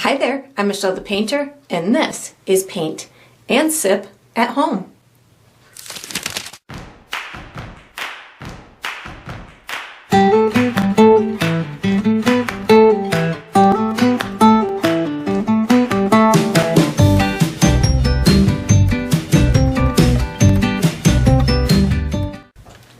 Hi there, I'm Michelle the Painter, and this is Paint and Sip at Home.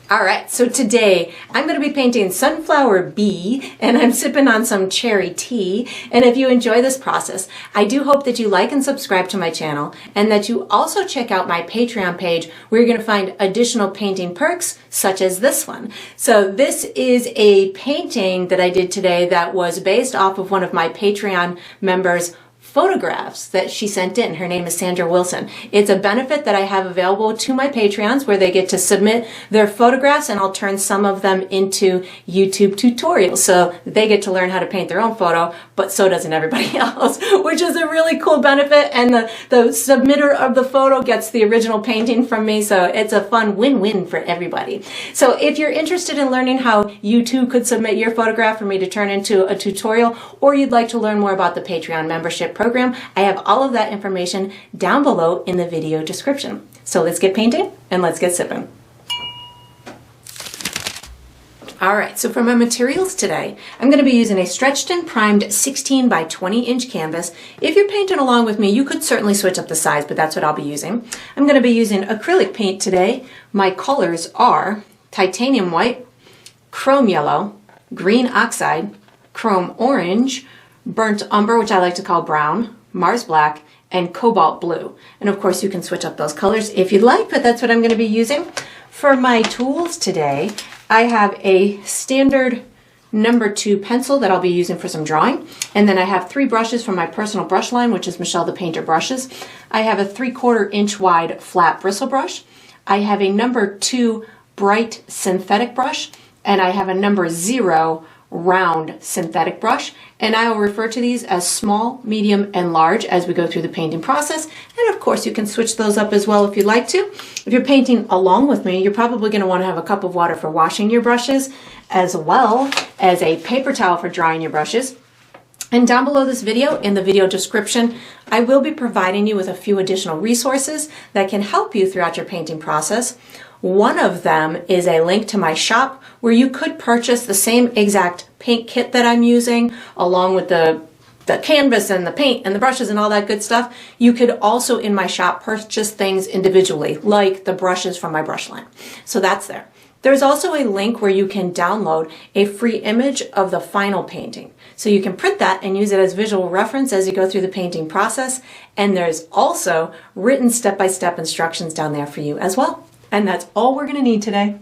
Alright, so today I'm going to be painting Sunflower Bee, and I'm sipping on some cherry tea. And if you enjoy this process, I do hope that you like and subscribe to my channel, and that you also check out my Patreon page where you're going to find additional painting perks such as this one. So this is a painting that I did today that was based off of one of my Patreon members' photographs that she sent in. Her name is Sandra Wilson. It's a benefit that I have available to my Patreons where they get to submit their photographs, and I'll turn some of them into YouTube tutorials. So they get to learn how to paint their own photo, but so doesn't everybody else, which is a really cool benefit. And the submitter of the photo gets the original painting from me. So it's a fun win-win for everybody. So if you're interested in learning how you too could submit your photograph for me to turn into a tutorial, or you'd like to learn more about the Patreon membership program, I have all of that information down below in the video description. So let's get painting and let's get sipping. Alright, so for my materials today, I'm going to be using a stretched and primed 16 by 20 inch canvas. If you're painting along with me, you could certainly switch up the size, but that's what I'll be using. I'm going to be using acrylic paint today. My colors are titanium white, chrome yellow, green oxide, chrome orange, burnt umber, which I like to call brown, Mars black, and cobalt blue. And of course you can switch up those colors if you'd like, but that's what I'm going to be using. For my tools today, I have a standard number 2 pencil that I'll be using for some drawing. And then I have 3 brushes from my personal brush line, which is Michelle the Painter brushes. I have a 3/4 inch wide flat bristle brush. I have a number 2 bright synthetic brush, and I have a number 0 round synthetic brush, and I will refer to these as small, medium, and large as we go through the painting process. And of course you can switch those up as well if you'd like to. If you're painting along with me, you're probably going to want to have a cup of water for washing your brushes, as well as a paper towel for drying your brushes. And down below this video, in the video description, I will be providing you with a few additional resources that can help you throughout your painting process. One of them is a link to my shop where you could purchase the same exact paint kit that I'm using, along with the canvas and the paint and the brushes and all that good stuff. You could also in my shop purchase things individually, like the brushes from my brush line. So that's there. There's also a link where you can download a free image of the final painting. So you can print that and use it as visual reference as you go through the painting process. And there's also written step-by-step instructions down there for you as well. And that's all we're going to need today.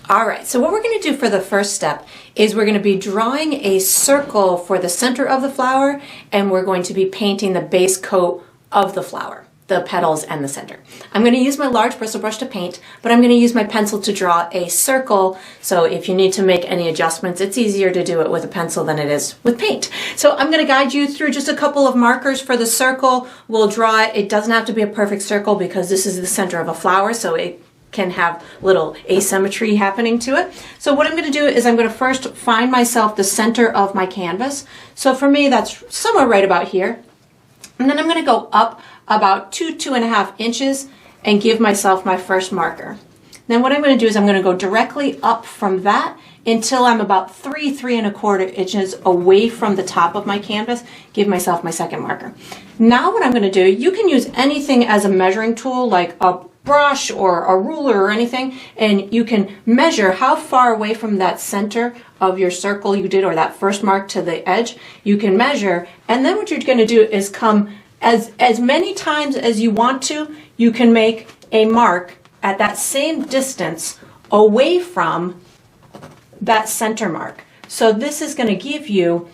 Alright, so what we're going to do for the first step is we're going to be drawing a circle for the center of the flower, and we're going to be painting the base coat of the flower, the petals and the center. I'm going to use my large bristle brush to paint, but I'm going to use my pencil to draw a circle, so if you need to make any adjustments, it's easier to do it with a pencil than it is with paint. So I'm going to guide you through just a couple of markers for the circle. We'll draw it. It doesn't have to be a perfect circle because this is the center of a flower, so it can have little asymmetry happening to it. So what I'm going to do is I'm going to first find myself the center of my canvas. So for me, that's somewhere right about here. And then I'm going to go up about 2.5 inches and give myself my first marker. Then what I'm going to do is I'm going to go directly up from that until I'm about 3.25 inches away from the top of my canvas, give myself my second marker. Now what I'm going to do, you can use anything as a measuring tool, like a brush or a ruler or anything, and you can measure how far away from that center of your circle you did, or that first mark to the edge. You can measure, and then what you're going to do is come as many times as you want to. You can make a mark at that same distance away from that center mark. So this is going to give you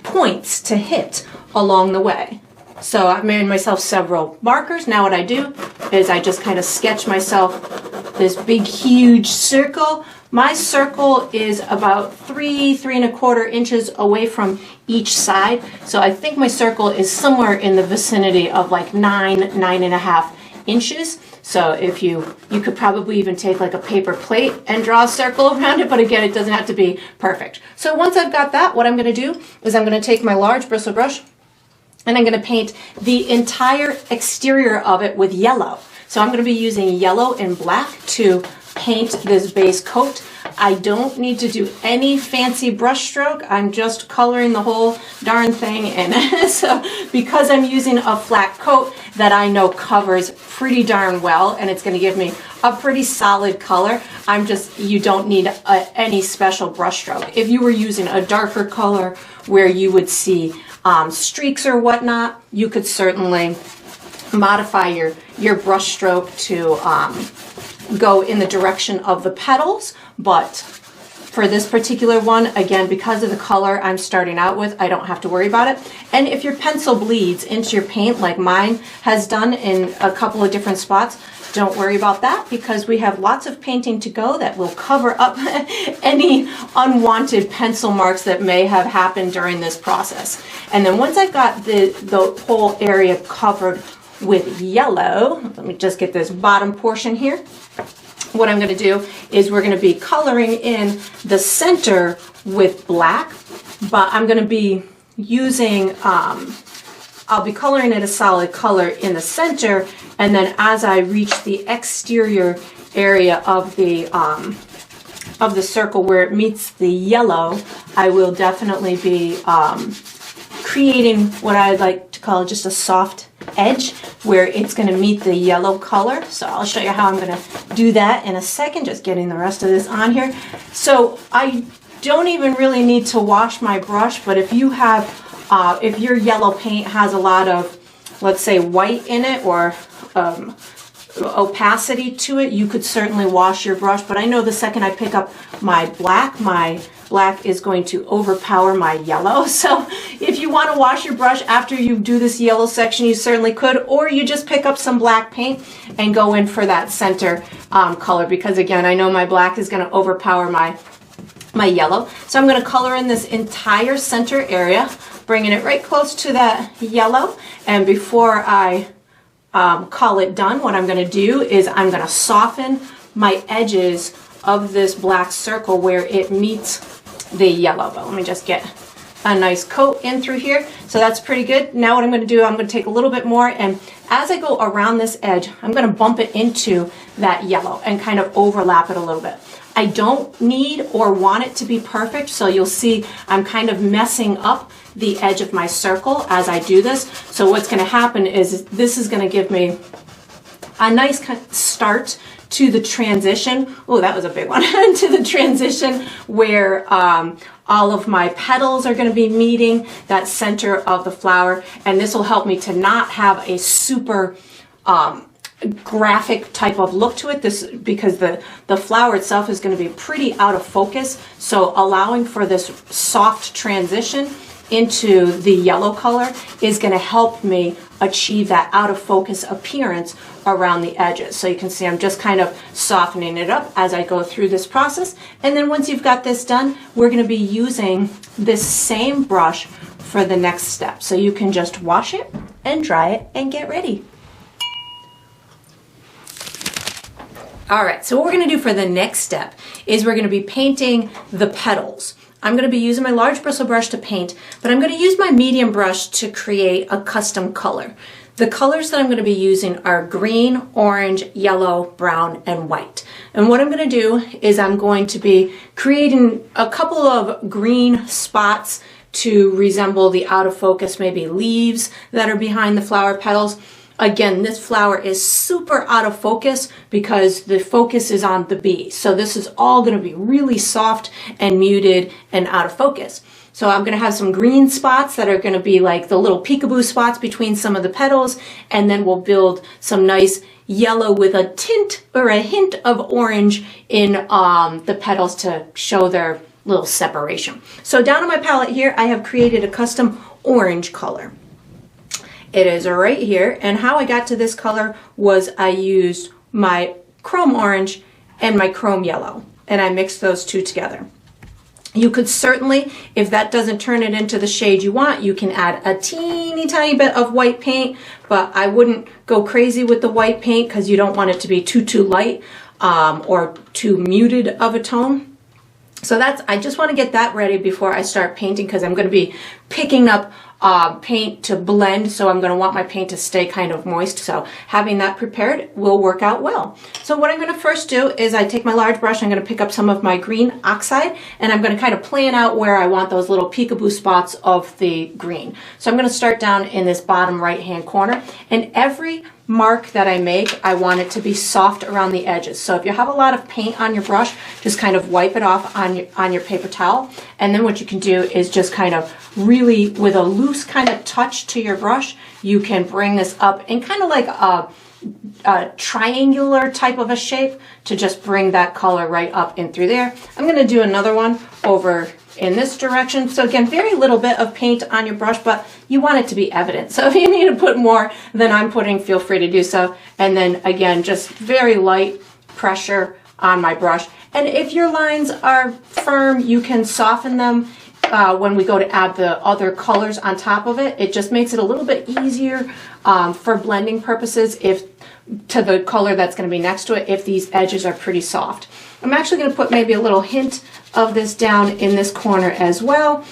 points to hit along the way. So I've made myself several markers. Now what I do is I just kind of sketch myself this big huge circle. My circle is about 3.25 inches away from each side. So I think my circle is somewhere in the vicinity of like 9.5 inches. So if you could probably even take like a paper plate and draw a circle around it, but again, it doesn't have to be perfect. So once I've got that, what I'm going to do is I'm going to take my large bristle brush and I'm going to paint the entire exterior of it with yellow. So I'm going to be using yellow and black to paint this base coat. I don't need to do any fancy brush stroke. I'm just coloring the whole darn thing in. So because I'm using a flat coat that I know covers pretty darn well, and it's going to give me a pretty solid color, you don't need any special brush stroke. If you were using a darker color where you would see streaks or whatnot, you could certainly modify your brush stroke to go in the direction of the petals. But for this particular one, again, because of the color I'm starting out with, I don't have to worry about it. And if your pencil bleeds into your paint like mine has done in a couple of different spots, don't worry about that, because we have lots of painting to go that will cover up any unwanted pencil marks that may have happened during this process. And then once I've got the whole area covered with yellow, let me just get this bottom portion here. What I'm going to do is we're going to be coloring in the center with black, but I'm going to be using, I'll be coloring it a solid color in the center, and then as I reach the exterior area of the circle where it meets the yellow, I will definitely be creating what I like to call just a soft edge where it's going to meet the yellow color. So I'll show you how I'm going to do that in a second, just getting the rest of this on here. So I don't even really need to wash my brush, but if you have, if your yellow paint has a lot of, let's say, white in it or opacity to it, you could certainly wash your brush. But I know the second I pick up my black is going to overpower my yellow. So if you want to wash your brush after you do this yellow section, you certainly could, or you just pick up some black paint and go in for that center color, because again, I know my black is going to overpower my yellow. So I'm going to color in this entire center area, bringing it right close to that yellow. And before I call it done, what I'm going to do is I'm going to soften my edges of this black circle where it meets the yellow. But let me just get a nice coat in through here. So that's pretty good. Now what I'm going to do, I'm going to take a little bit more, and as I go around this edge, I'm going to bump it into that yellow and kind of overlap it a little bit. I don't need or want it to be perfect, so you'll see I'm kind of messing up the edge of my circle as I do this. So what's going to happen is this is going to give me a nice start to the transition. Oh, that was a big one. To the transition where all of my petals are going to be meeting that center of the flower, and this will help me to not have a super graphic type of look to it, because the flower itself is going to be pretty out of focus. So allowing for this soft transition into the yellow color is going to help me achieve that out of focus appearance around the edges. So you can see I'm just kind of softening it up as I go through this process. And then once you've got this done, we're going to be using this same brush for the next step. So you can just wash it and dry it and get ready. All right, so what we're going to do for the next step is we're going to be painting the petals. I'm going to be using my large bristle brush to paint, but I'm going to use my medium brush to create a custom color. The colors that I'm going to be using are green, orange, yellow, brown, and white. And what I'm going to do is I'm going to be creating a couple of green spots to resemble the out of focus, maybe leaves that are behind the flower petals. Again, this flower is super out of focus because the focus is on the bee. So this is all going to be really soft and muted and out of focus. So I'm going to have some green spots that are going to be like the little peekaboo spots between some of the petals, and then we'll build some nice yellow with a tint or a hint of orange in the petals to show their little separation. So down on my palette here, I have created a custom orange color. It is right here, and how I got to this color was I used my chrome orange and my chrome yellow, and I mixed those two together. You could certainly, if that doesn't turn it into the shade you want, you can add a teeny tiny bit of white paint, but I wouldn't go crazy with the white paint because you don't want it to be too light or too muted of a tone. So I just want to get that ready before I start painting, because I'm going to be picking up paint to blend, so I'm going to want my paint to stay kind of moist, so having that prepared will work out well. So what I'm going to first do is I take my large brush, I'm going to pick up some of my green oxide, and I'm going to kind of plan out where I want those little peekaboo spots of the green. So I'm going to start down in this bottom right hand corner, and every mark that I make, I want it to be soft around the edges. So if you have a lot of paint on your brush, just kind of wipe it off on your paper towel, and then what you can do is just kind of really, with a loose kind of touch to your brush, you can bring this up in kind of like a triangular type of a shape to just bring that color right up in through there. I'm going to do another one over in this direction. So again, very little bit of paint on your brush, but you want it to be evident. So if you need to put more than I'm putting, feel free to do so. And then again, just very light pressure on my brush. And if your lines are firm, you can soften them when we go to add the other colors on top of it. It just makes it a little bit easier for blending purposes to the color that's going to be next to it if these edges are pretty soft. I'm actually going to put maybe a little hint of this down in this corner as well,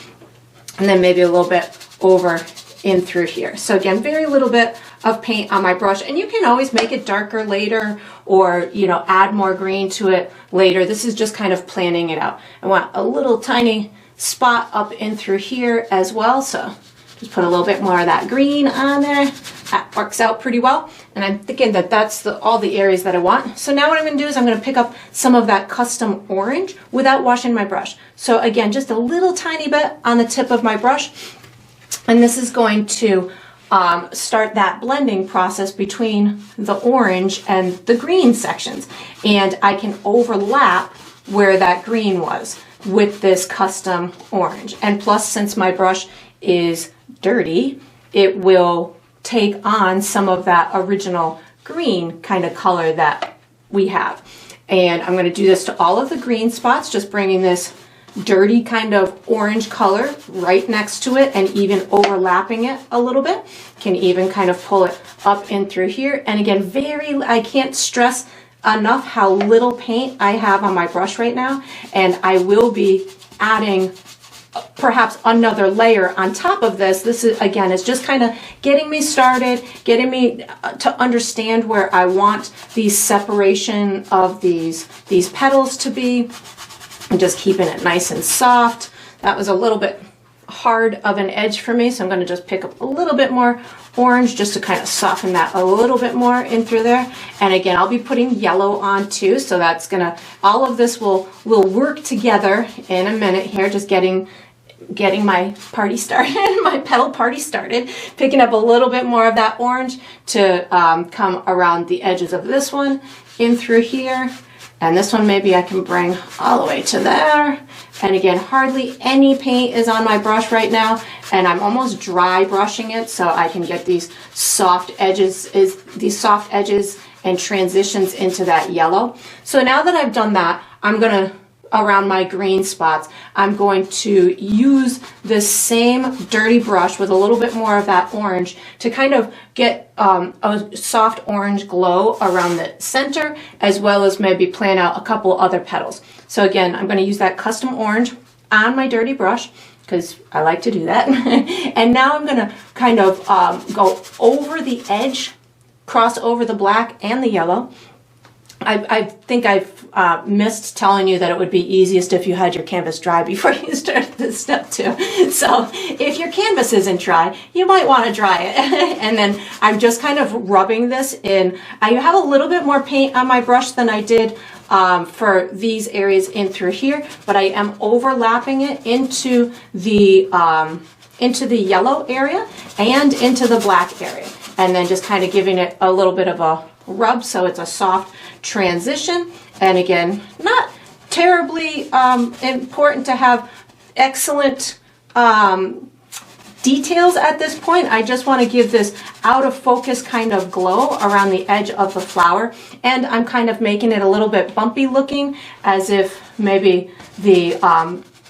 and then maybe a little bit over in through here. So again, very little bit of paint on my brush, and you can always make it darker later, or add more green to it later. This is just kind of planning it out. I want a little tiny spot up in through here as well, so just put a little bit more of that green on there. That works out pretty well, and I'm thinking that that's all the areas that I want. So now what I'm going to do is I'm going to pick up some of that custom orange without washing my brush. So again, just a little tiny bit on the tip of my brush, and this is going to start that blending process between the orange and the green sections, and I can overlap where that green was with this custom orange. And plus, since my brush is dirty, it will take on some of that original green kind of color that we have. And I'm going to do this to all of the green spots, just bringing this dirty kind of orange color right next to it and even overlapping it a little bit. Can even kind of pull it up in through here. And again, I can't stress enough how little paint I have on my brush right now, and I will be adding perhaps another layer on top of this. This is, again, is just kind of getting me started, getting me to understand where I want the separation of these petals to be, and just keeping it nice and soft. That was a little bit hard of an edge for me, so I'm going to just pick up a little bit more orange just to kind of soften that a little bit more in through there. And again, I'll be putting yellow on too, so that's gonna, all of this will work together in a minute here, just getting my party started, my petal party started, picking up a little bit more of that orange to come around the edges of this one in through here. And this one maybe I can bring all the way to there. And again, hardly any paint is on my brush right now, and I'm almost dry brushing it so I can get these soft edges and transitions into that yellow. So now that I've done that, I'm gonna, around my green spots, I'm going to use this same dirty brush with a little bit more of that orange to kind of get a soft orange glow around the center, as well as maybe plan out a couple other petals. So again, I'm going to use that custom orange on my dirty brush because I like to do that. And now I'm going to kind of go over the edge, cross over the black and the yellow. I think I've missed telling you that it would be easiest if you had your canvas dry before you started this step too. So if your canvas isn't dry, you might want to dry it. And then I'm just kind of rubbing this in. I have a little bit more paint on my brush than I did for these areas in through here, but I am overlapping it into the yellow area and into the black area. And then just kind of giving it a little bit of a rub so it's a soft transition. And again, not terribly important to have excellent details at this point. I just want to give this out of focus kind of glow around the edge of the flower, and I'm kind of making it a little bit bumpy looking, as if maybe the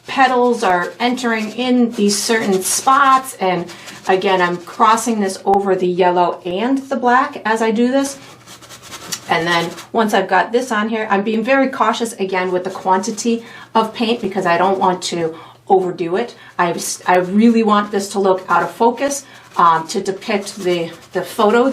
petals are entering in these certain spots. And again, I'm crossing this over the yellow and the black as I do this. And then once I've got this on here, I'm being very cautious again with the quantity of paint because I don't want to overdo it. I really want this to look out of focus to depict the photo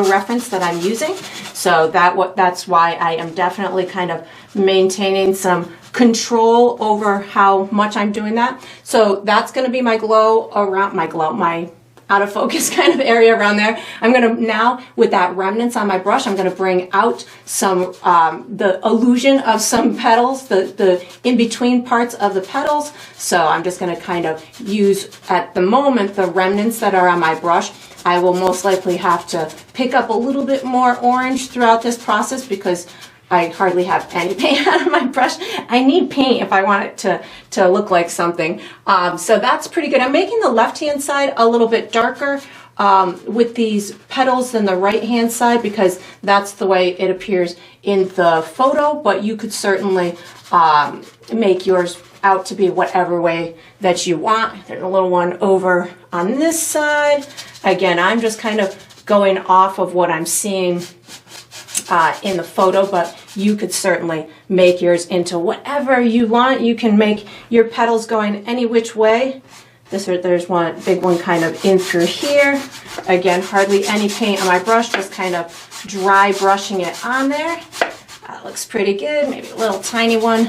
reference that I'm using. So that's why I am definitely kind of maintaining some control over how much I'm doing that. So that's going to be my glow around my out of focus kind of area around there. I'm going to now, with that remnants on my brush, I'm going to bring out some, the illusion of some petals, the in-between parts of the petals. So I'm just going to kind of use, at the moment, the remnants that are on my brush. I will most likely have to pick up a little bit more orange throughout this process because I hardly have any paint out of my brush. I need paint if I want it to look like something. So that's pretty good. I'm making the left-hand side a little bit darker with these petals than the right-hand side because that's the way it appears in the photo, but you could certainly make yours out to be whatever way that you want. There's a little one over on this side. Again, I'm just kind of going off of what I'm seeing in the photo, but you could certainly make yours into whatever you want. You can make your petals going any which way. There's one big one kind of in through here. Again, hardly any paint on my brush, just kind of dry brushing it on there. That looks pretty good. Maybe a little tiny one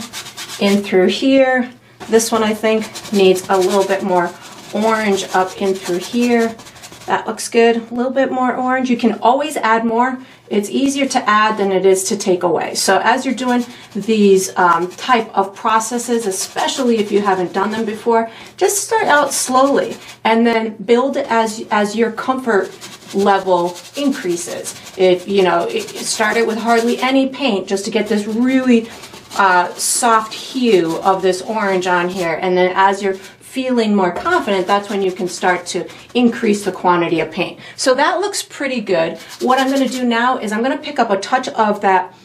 in through here. This one I think needs a little bit more orange up in through here. That looks good. A little bit more orange. You can always add more. It's easier to add than it is to take away. So as you're doing these type of processes, especially if you haven't done them before, just start out slowly and then build as your comfort level increases. If you know, start it with hardly any paint just to get this really soft hue of this orange on here, and then as you're feeling more confident, that's when you can start to increase the quantity of paint. So that looks pretty good. What I'm going to do now is I'm going to pick up a touch of that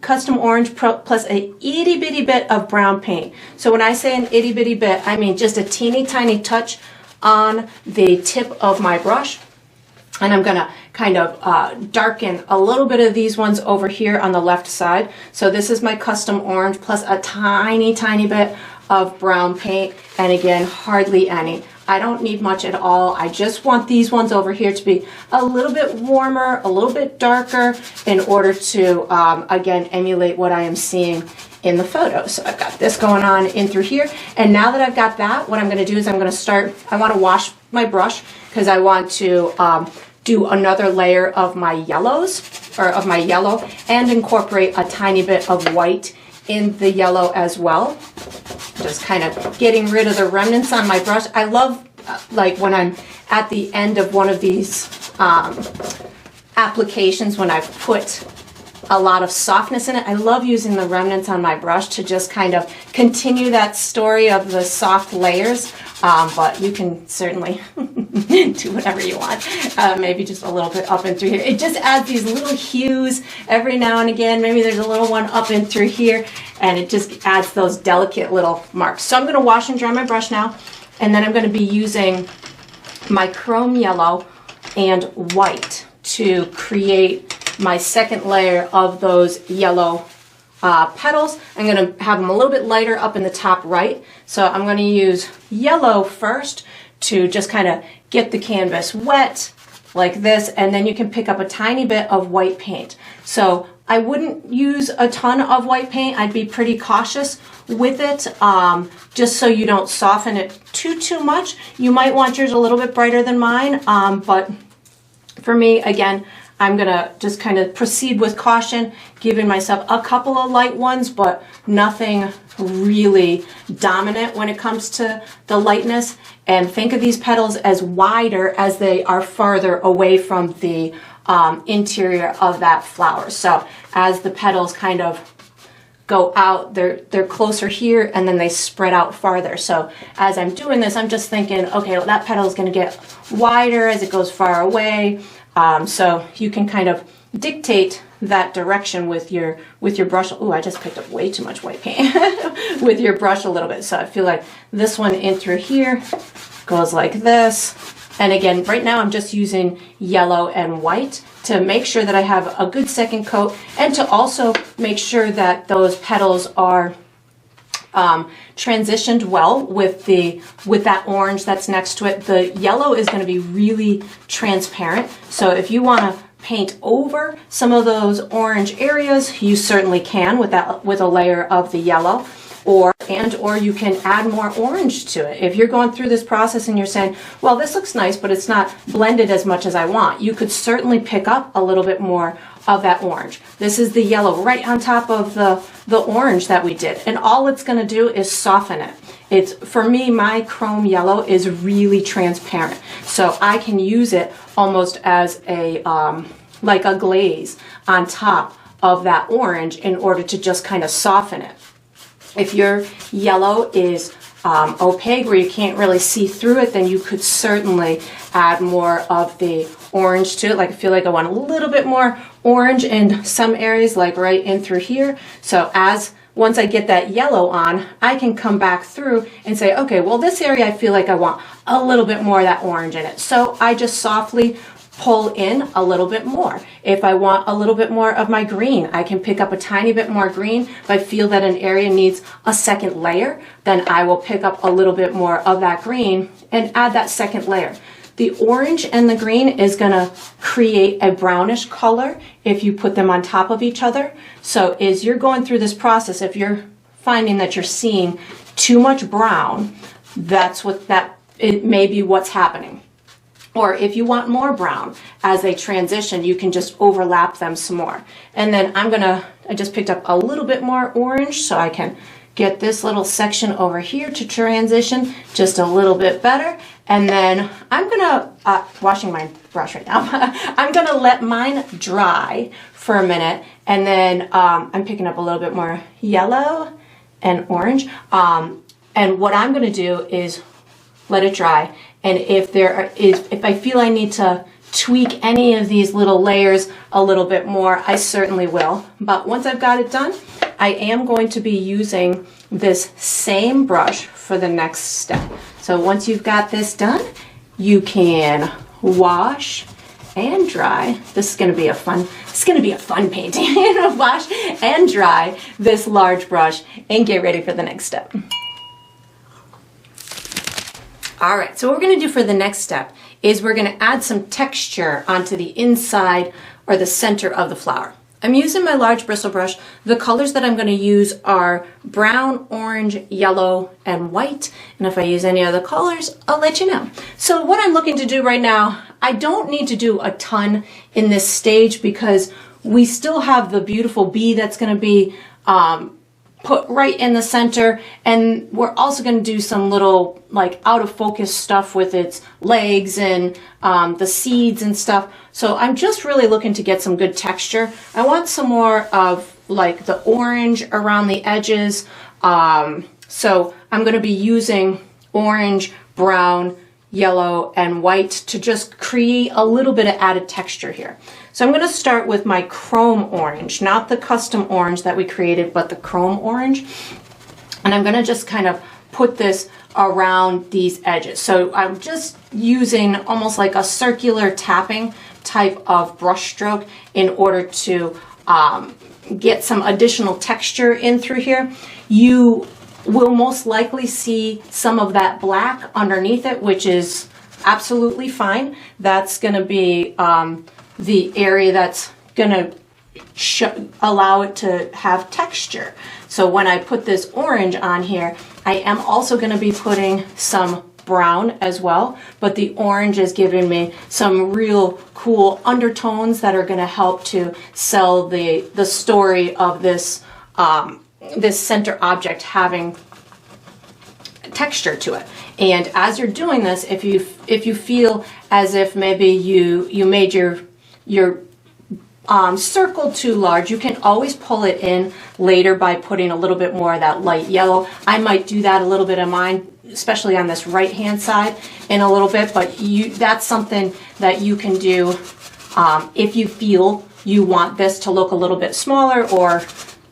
custom orange plus a itty bitty bit of brown paint. So when I say an itty bitty bit, I mean just a teeny tiny touch on the tip of my brush. And I'm going to kind of darken a little bit of these ones over here on the left side. So this is my custom orange plus a tiny, tiny bit of brown paint. And again, hardly any. I don't need much at all. I just want these ones over here to be a little bit warmer, a little bit darker in order to, again, emulate what I am seeing in the photo. So I've got this going on in through here. And now that I've got that, what I'm going to do is I'm going to start, I want to wash my brush because I want to do another layer of my yellows, or of my yellow, and incorporate a tiny bit of white in the yellow as well. Just kind of getting rid of the remnants on my brush. I love like when I'm at the end of one of these applications, when I've put a lot of softness in it, I love using the remnants on my brush to just kind of continue that story of the soft layers. But you can certainly do whatever you want. Maybe just a little bit up and through here. It just adds these little hues every now and again. Maybe there's a little one up and through here, and it just adds those delicate little marks. So I'm going to wash and dry my brush now, and then I'm going to be using my chrome yellow and white to create my second layer of those yellow petals. I'm going to have them a little bit lighter up in the top right. So I'm going to use yellow first to just kind of get the canvas wet like this, and then you can pick up a tiny bit of white paint. So I wouldn't use a ton of white paint. I'd be pretty cautious with it, just so you don't soften it too much. You might want yours a little bit brighter than mine, but for me, again, I'm gonna just kind of proceed with caution, giving myself a couple of light ones, but nothing really dominant when it comes to the lightness. And think of these petals as wider as they are farther away from the interior of that flower. So as the petals kind of go out, they're closer here, and then they spread out farther. So as I'm doing this, I'm just thinking, okay, well, that petal is gonna get wider as it goes far away. So you can kind of dictate that direction with your brush. Oh, I just picked up way too much white paint with your brush a little bit. So I feel like this one in through here goes like this. And again, right now I'm just using yellow and white to make sure that I have a good second coat, and to also make sure that those petals are transitioned well with that orange that's next to it. The yellow is going to be really transparent. So if you want to paint over some of those orange areas, you certainly can with a layer of the yellow. Or you can add more orange to it. If you're going through this process and you're saying, well, this looks nice, but it's not blended as much as I want, you could certainly pick up a little bit more of that orange. This is the yellow right on top of the orange that we did. And all it's going to do is soften it. For me, my chrome yellow is really transparent. So I can use it almost as like a glaze on top of that orange in order to just kind of soften it. If your yellow is opaque where you can't really see through it, then you could certainly add more of the orange to it. Like I feel like I want a little bit more orange in some areas, like right in through here. So once I get that yellow on, I can come back through and say, okay, well, this area I feel like I want a little bit more of that orange in it. So I just softly pull in a little bit more. If I want a little bit more of my green, I can pick up a tiny bit more green. If I feel that an area needs a second layer, then I will pick up a little bit more of that green and add that second layer. The orange and the green is going to create a brownish color if you put them on top of each other. So as you're going through this process, if you're finding that you're seeing too much brown, it may be what's happening. Or if you want more brown as they transition, you can just overlap them some more. And then I just picked up a little bit more orange so I can get this little section over here to transition just a little bit better. And then I'm gonna, washing my brush right now, I'm gonna let mine dry for a minute. And then I'm picking up a little bit more yellow and orange. And what I'm gonna do is let it dry. And if I feel I need to tweak any of these little layers a little bit more, I certainly will. But once I've got it done, I am going to be using this same brush for the next step. So once you've got this done, you can wash and dry. This is going to be a fun painting. Wash and dry this large brush and get ready for the next step. All right, so what we're going to do for the next step is we're going to add some texture onto the inside or the center of the flower. I'm using my large bristle brush. The colors that I'm going to use are brown, orange, yellow, and white. And if I use any other colors, I'll let you know. So what I'm looking to do right now, I don't need to do a ton in this stage because we still have the beautiful bee that's going to be put right in the center, and we're also going to do some little like out of focus stuff with its legs and the seeds and stuff. So I'm just really looking to get some good texture. I want some more of like the orange around the edges. So I'm going to be using orange, brown, yellow, and white to just create a little bit of added texture here. So I'm going to start with my chrome orange, not the custom orange that we created, but the chrome orange. And I'm going to just kind of put this around these edges. So I'm just using almost like a circular tapping type of brush stroke in order to get some additional texture in through here. You will most likely see some of that black underneath it, which is absolutely fine. That's going to be the area that's going to allow it to have texture. So when I put this orange on here, I am also going to be putting some brown as well, but the orange is giving me some real cool undertones that are going to help to sell the story of this this center object having texture to it. And as you're doing this, if you feel as if maybe you made your circle too large, you can always pull it in later by putting a little bit more of that light yellow. I might do that a little bit of mine, especially on this right hand side in a little bit, but that's something that you can do if you feel you want this to look a little bit smaller or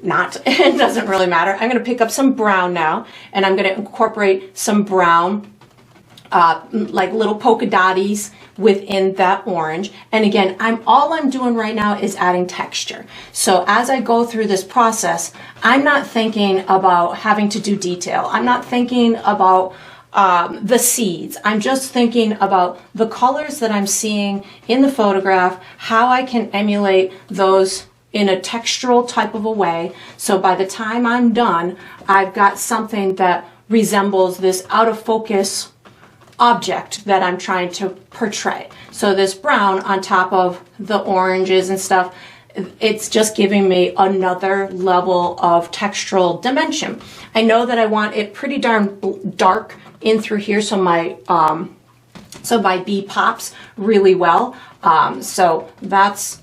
not. It doesn't really matter. I'm going to pick up some brown now, and I'm going to incorporate some brown, like little polka dotties within that orange. And again, all I'm doing right now is adding texture. So as I go through this process, I'm not thinking about having to do detail. I'm not thinking about the seeds. I'm just thinking about the colors that I'm seeing in the photograph, how I can emulate those in a textural type of a way. So by the time I'm done, I've got something that resembles this out of focus object that I'm trying to portray. So this brown on top of the oranges and stuff, it's just giving me another level of textural dimension. I know that I want it pretty darn dark in through here, so my bee pops really well. So that's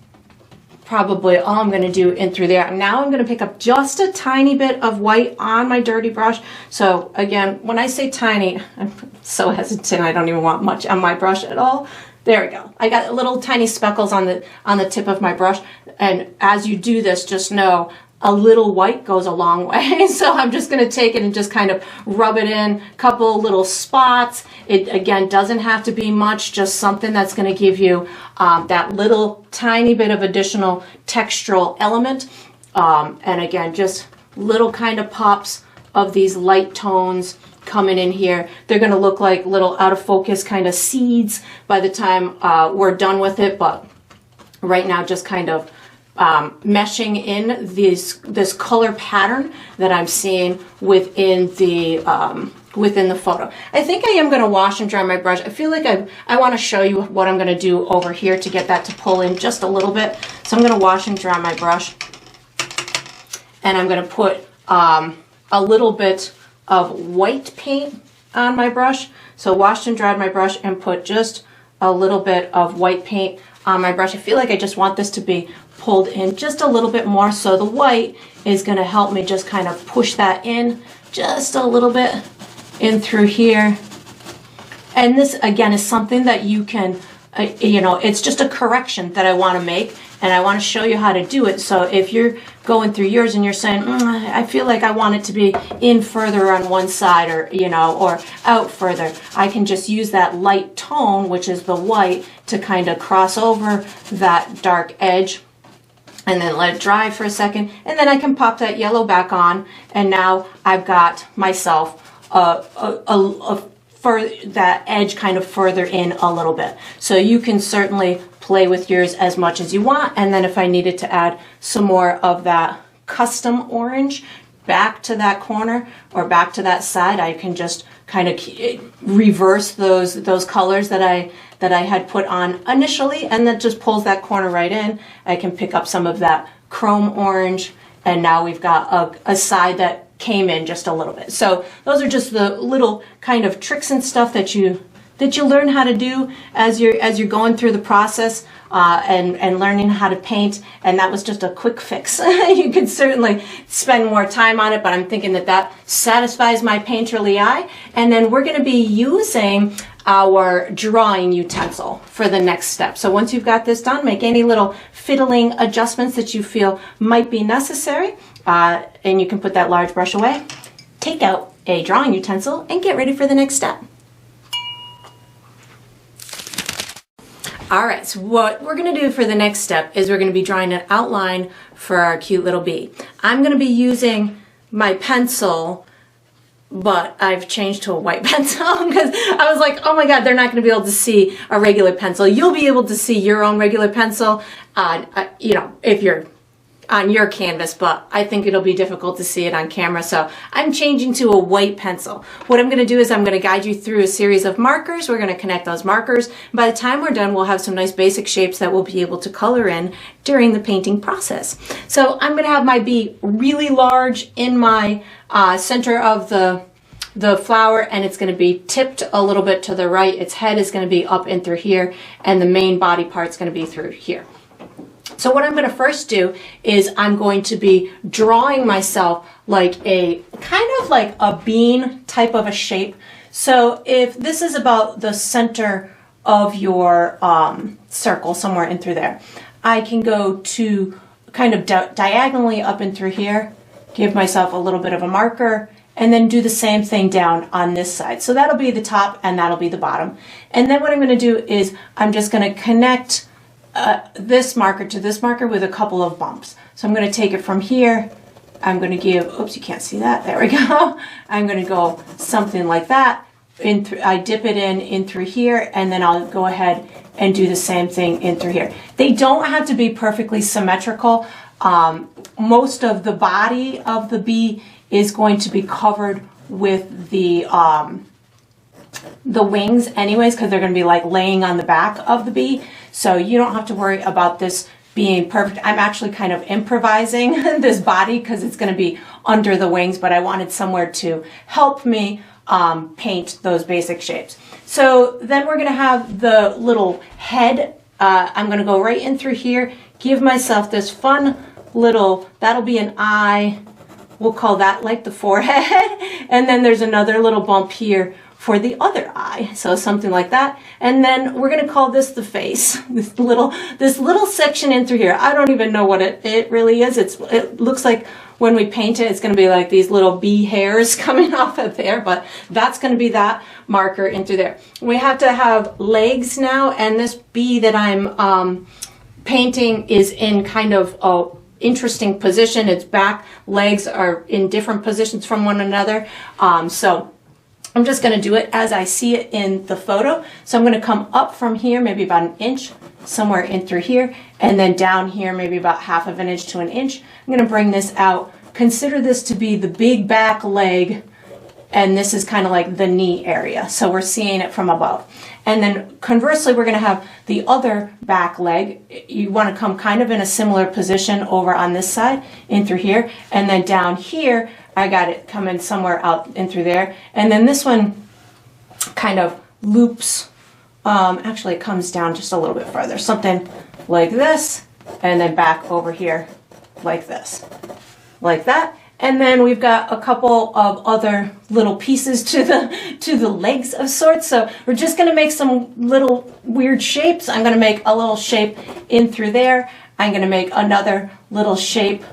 probably all I'm going to do in through there. Now I'm going to pick up just a tiny bit of white on my dirty brush. So again, when I say tiny, I'm so hesitant. I don't even want much on my brush at all. There we go. I got little tiny speckles on the tip of my brush. And as you do this, just know a little white goes a long way. So I'm just going to take it and just kind of rub it in, a couple little spots. It again doesn't have to be much, just something that's going to give you that little tiny bit of additional textural element. And again, just little kind of pops of these light tones coming in here. They're going to look like little out of focus kind of seeds by the time we're done with it. But right now, just kind of meshing in this color pattern that I'm seeing within the photo. I think I am going to wash and dry my brush. I feel like I want to show you what I'm going to do over here to get that to pull in just a little bit. So I'm going to wash and dry my brush, and I'm going to put a little bit of white paint on my brush. So washed and dried my brush and put just a little bit of white paint on my brush. I feel like I just want this to be pulled in just a little bit more, so the white is going to help me just kind of push that in just a little bit in through here. And this again is something that you can it's just a correction that I want to make, and I want to show you how to do it. So if you're going through yours and you're saying, I feel like I want it to be in further on one side, or or out further, I can just use that light tone, which is the white, to kind of cross over that dark edge, and then let it dry for a second, and then I can pop that yellow back on, and now I've got myself for that edge kind of further in a little bit. So you can certainly play with yours as much as you want, and then if I needed to add some more of that custom orange back to that corner or back to that side, I can just kind of reverse those colors that I had put on initially, and that just pulls that corner right in. I can pick up some of that chrome orange, and now we've got a side that came in just a little bit. So those are just the little kind of tricks and stuff that you learn how to do as you're going through the process and learning how to paint. And that was just a quick fix. You could certainly spend more time on it, but I'm thinking that satisfies my painterly eye. And then we're going to be using our drawing utensil for the next step. So once you've got this done, make any little fiddling adjustments that you feel might be necessary, and you can put that large brush away, take out a drawing utensil, and get ready for the next step. All right, so what we're going to do for the next step is we're going to be drawing an outline for our cute little bee. I'm going to be using my pencil, but I've changed to a white pencil because I was like, oh my God, they're not going to be able to see a regular pencil. You'll be able to see your own regular pencil, if you're on your canvas, but I think it'll be difficult to see it on camera. So I'm changing to a white pencil. What I'm going to do is I'm going to guide you through a series of markers. We're going to connect those markers. By the time we're done, we'll have some nice basic shapes that we'll be able to color in during the painting process. So I'm going to have my bee really large in my center of the flower, and it's going to be tipped a little bit to the right. Its head is going to be up in through here, and the main body part's going to be through here. So what I'm going to first do is I'm going to be drawing myself like a kind of like a bean type of a shape. So if this is about the center of your circle, somewhere in through there, I can go to kind of diagonally up and through here, give myself a little bit of a marker, and then do the same thing down on this side. So that'll be the top and that'll be the bottom. And then what I'm going to do is I'm just going to connect this marker to this marker with a couple of bumps. So I'm going to take it from here. I'm going to give, oops, you can't see that. There we go. I'm going to go something like that. I dip it in through here, and then I'll go ahead and do the same thing in through here. They don't have to be perfectly symmetrical. Most of the body of the bee is going to be covered with the wings anyways, because they're going to be like laying on the back of the bee. So you don't have to worry about this being perfect. I'm actually kind of improvising this body because it's going to be under the wings, but I wanted somewhere to help me paint those basic shapes. So then we're going to have the little head. I'm going to go right in through here, give myself this fun little, that'll be an eye. We'll call that like the forehead. And then there's another little bump here for the other eye. So something like that. And then we're going to call this the face. This little section in through here. I don't even know what it really is. It looks like when we paint it, it's going to be like these little bee hairs coming off of there, but that's going to be that marker in through there. We have to have legs now, and this bee that I'm painting is in kind of a interesting position. Its back legs are in different positions from one another. So I'm just going to do it as I see it in the photo. So I'm going to come up from here, maybe about an inch, somewhere in through here, and then down here, maybe about half of an inch to an inch. I'm going to bring this out. Consider this to be the big back leg, and this is kind of like the knee area. So we're seeing it from above. And then conversely, we're going to have the other back leg. You want to come kind of in a similar position over on this side, in through here, and then down here, I got it coming somewhere out in through there. And then this one kind of loops. Actually, it comes down just a little bit farther. Something like this, and then back over here like this. Like that. And then we've got a couple of other little pieces to the legs of sorts. So we're just going to make some little weird shapes. I'm going to make a little shape in through there. I'm going to make another little shape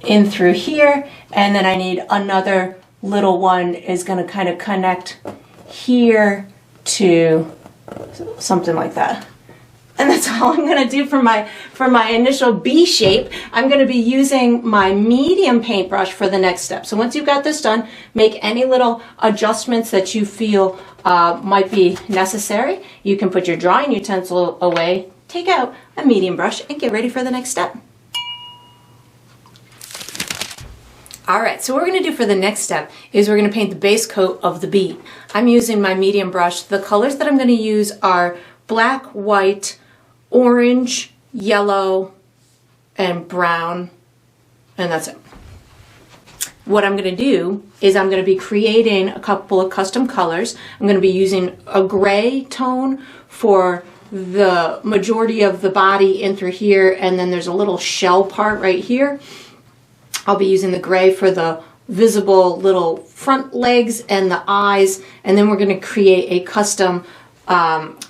in through here. And then I need another little one is going to kind of connect here to something like that. And that's all I'm going to do for my initial bee shape. I'm going to be using my medium paintbrush for the next step. So once you've got this done, make any little adjustments that you feel might be necessary. You can put your drawing utensil away, take out a medium brush, and get ready for the next step. All right, so what we're going to do for the next step is we're going to paint the base coat of the bee. I'm using my medium brush. The colors that I'm going to use are black, white, orange, yellow, and brown, and that's it. What I'm going to do is I'm going to be creating a couple of custom colors. I'm going to be using a gray tone for the majority of the body in through here, and then there's a little shell part right here. I'll be using the gray for the visible little front legs and the eyes, and then we're going to create a custom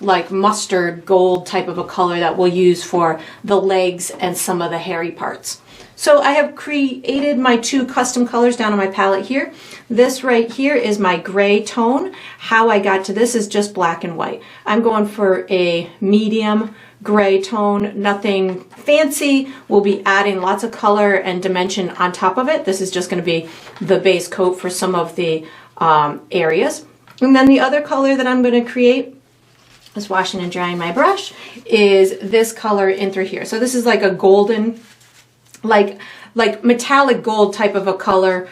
like mustard gold type of a color that we'll use for the legs and some of the hairy parts. So I have created my two custom colors down on my palette here. This right here is my gray tone. How I got to this is just black and white. I'm going for a medium gray tone, nothing fancy. We'll be adding lots of color and dimension on top of it. This is just going to be the base coat for some of the areas. And then the other color that I'm going to create, just washing and drying my brush, is this color in through here. So this is like a golden, like metallic gold type of a color.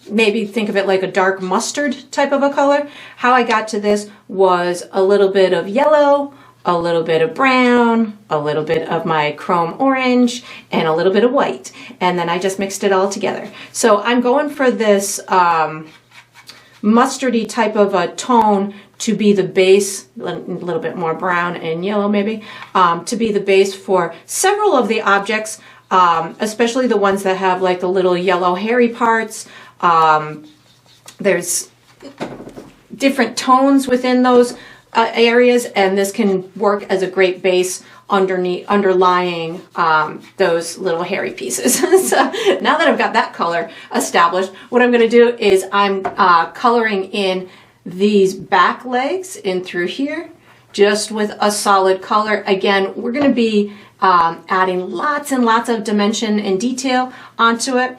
Maybe think of it like a dark mustard type of a color. How I got to this was a little bit of yellow, a little bit of brown, a little bit of my chrome orange, and a little bit of white. And then I just mixed it all together. So I'm going for this mustardy type of a tone to be the base, a little bit more brown and yellow maybe, to be the base for several of the objects, especially the ones that have like the little yellow hairy parts. There's different tones within those areas, and this can work as a great base underlying those little hairy pieces. So now that I've got that color established, what I'm going to do is I'm coloring in these back legs in through here, just with a solid color. Again, we're going to be adding lots and lots of dimension and detail onto it.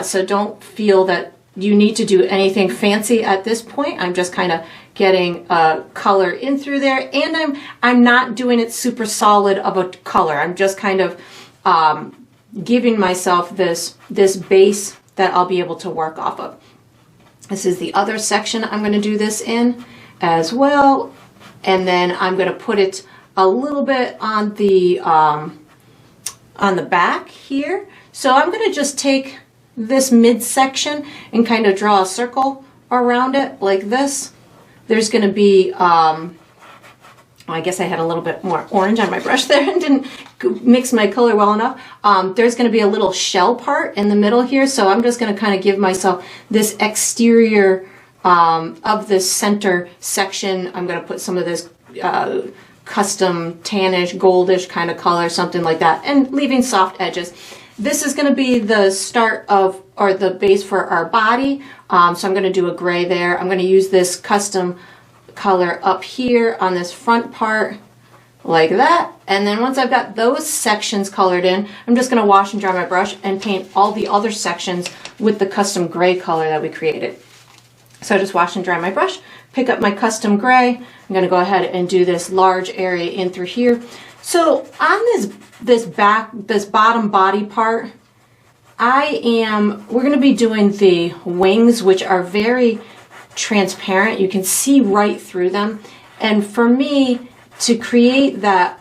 So don't feel that you need to do anything fancy at this point. I'm just kind of getting color in through there, and I'm not doing it super solid of a color. I'm just kind of giving myself this base that I'll be able to work off of. This is the other section I'm going to do this in as well, and then I'm going to put it a little bit on the back here. So I'm going to just take this midsection and kind of draw a circle around it like this. There's going to be, I guess I had a little bit more orange on my brush there and didn't mix my color well enough. There's going to be a little shell part in the middle here, so I'm just going to kind of give myself this exterior of this center section. I'm going to put some of this custom tannish, goldish kind of color, something like that, and leaving soft edges. This is going to be the start of, or the base for our body. So I'm going to do a gray there. I'm going to use this custom color up here on this front part like that. And then once I've got those sections colored in, I'm just going to wash and dry my brush and paint all the other sections with the custom gray color that we created. So I just wash and dry my brush, pick up my custom gray. I'm going to go ahead and do this large area in through here. So on this bottom body part, we're going to be doing the wings, which are very transparent. You can see right through them. And for me, to create that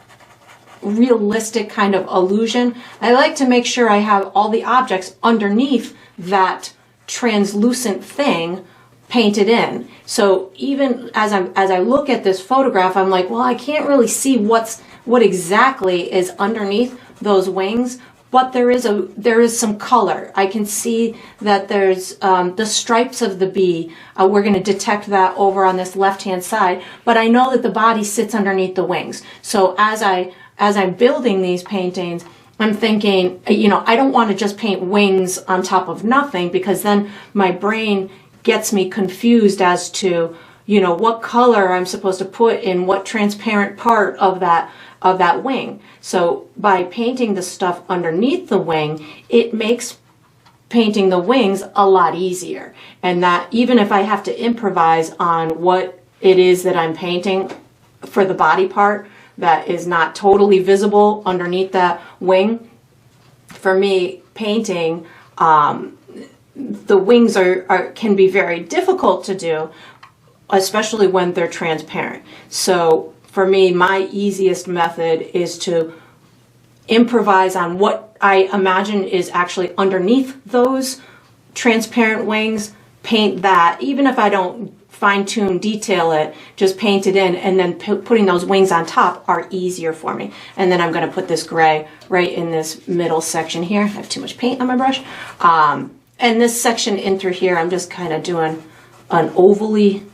realistic kind of illusion, I like to make sure I have all the objects underneath that translucent thing painted in. So even as I look at this photograph, I'm like, well, I can't really see what exactly is underneath those wings, but there is some color. I can see that there's the stripes of the bee. We're going to detect that over on this left-hand side, but I know that the body sits underneath the wings. So as I'm building these paintings, I'm thinking, I don't want to just paint wings on top of nothing, because then my brain gets me confused as to, what color I'm supposed to put in what transparent part of that wing. So by painting the stuff underneath the wing, it makes painting the wings a lot easier. And that even if I have to improvise on what it is that I'm painting for the body part that is not totally visible underneath that wing, for me, painting the wings can be very difficult to do, especially when they're transparent. So for me, my easiest method is to improvise on what I imagine is actually underneath those transparent wings, paint that, even if I don't fine-tune detail it, just paint it in, and then putting those wings on top are easier for me. And then I'm going to put this gray right in this middle section here. I have too much paint on my brush. And this section in through here, I'm just kind of doing an ovally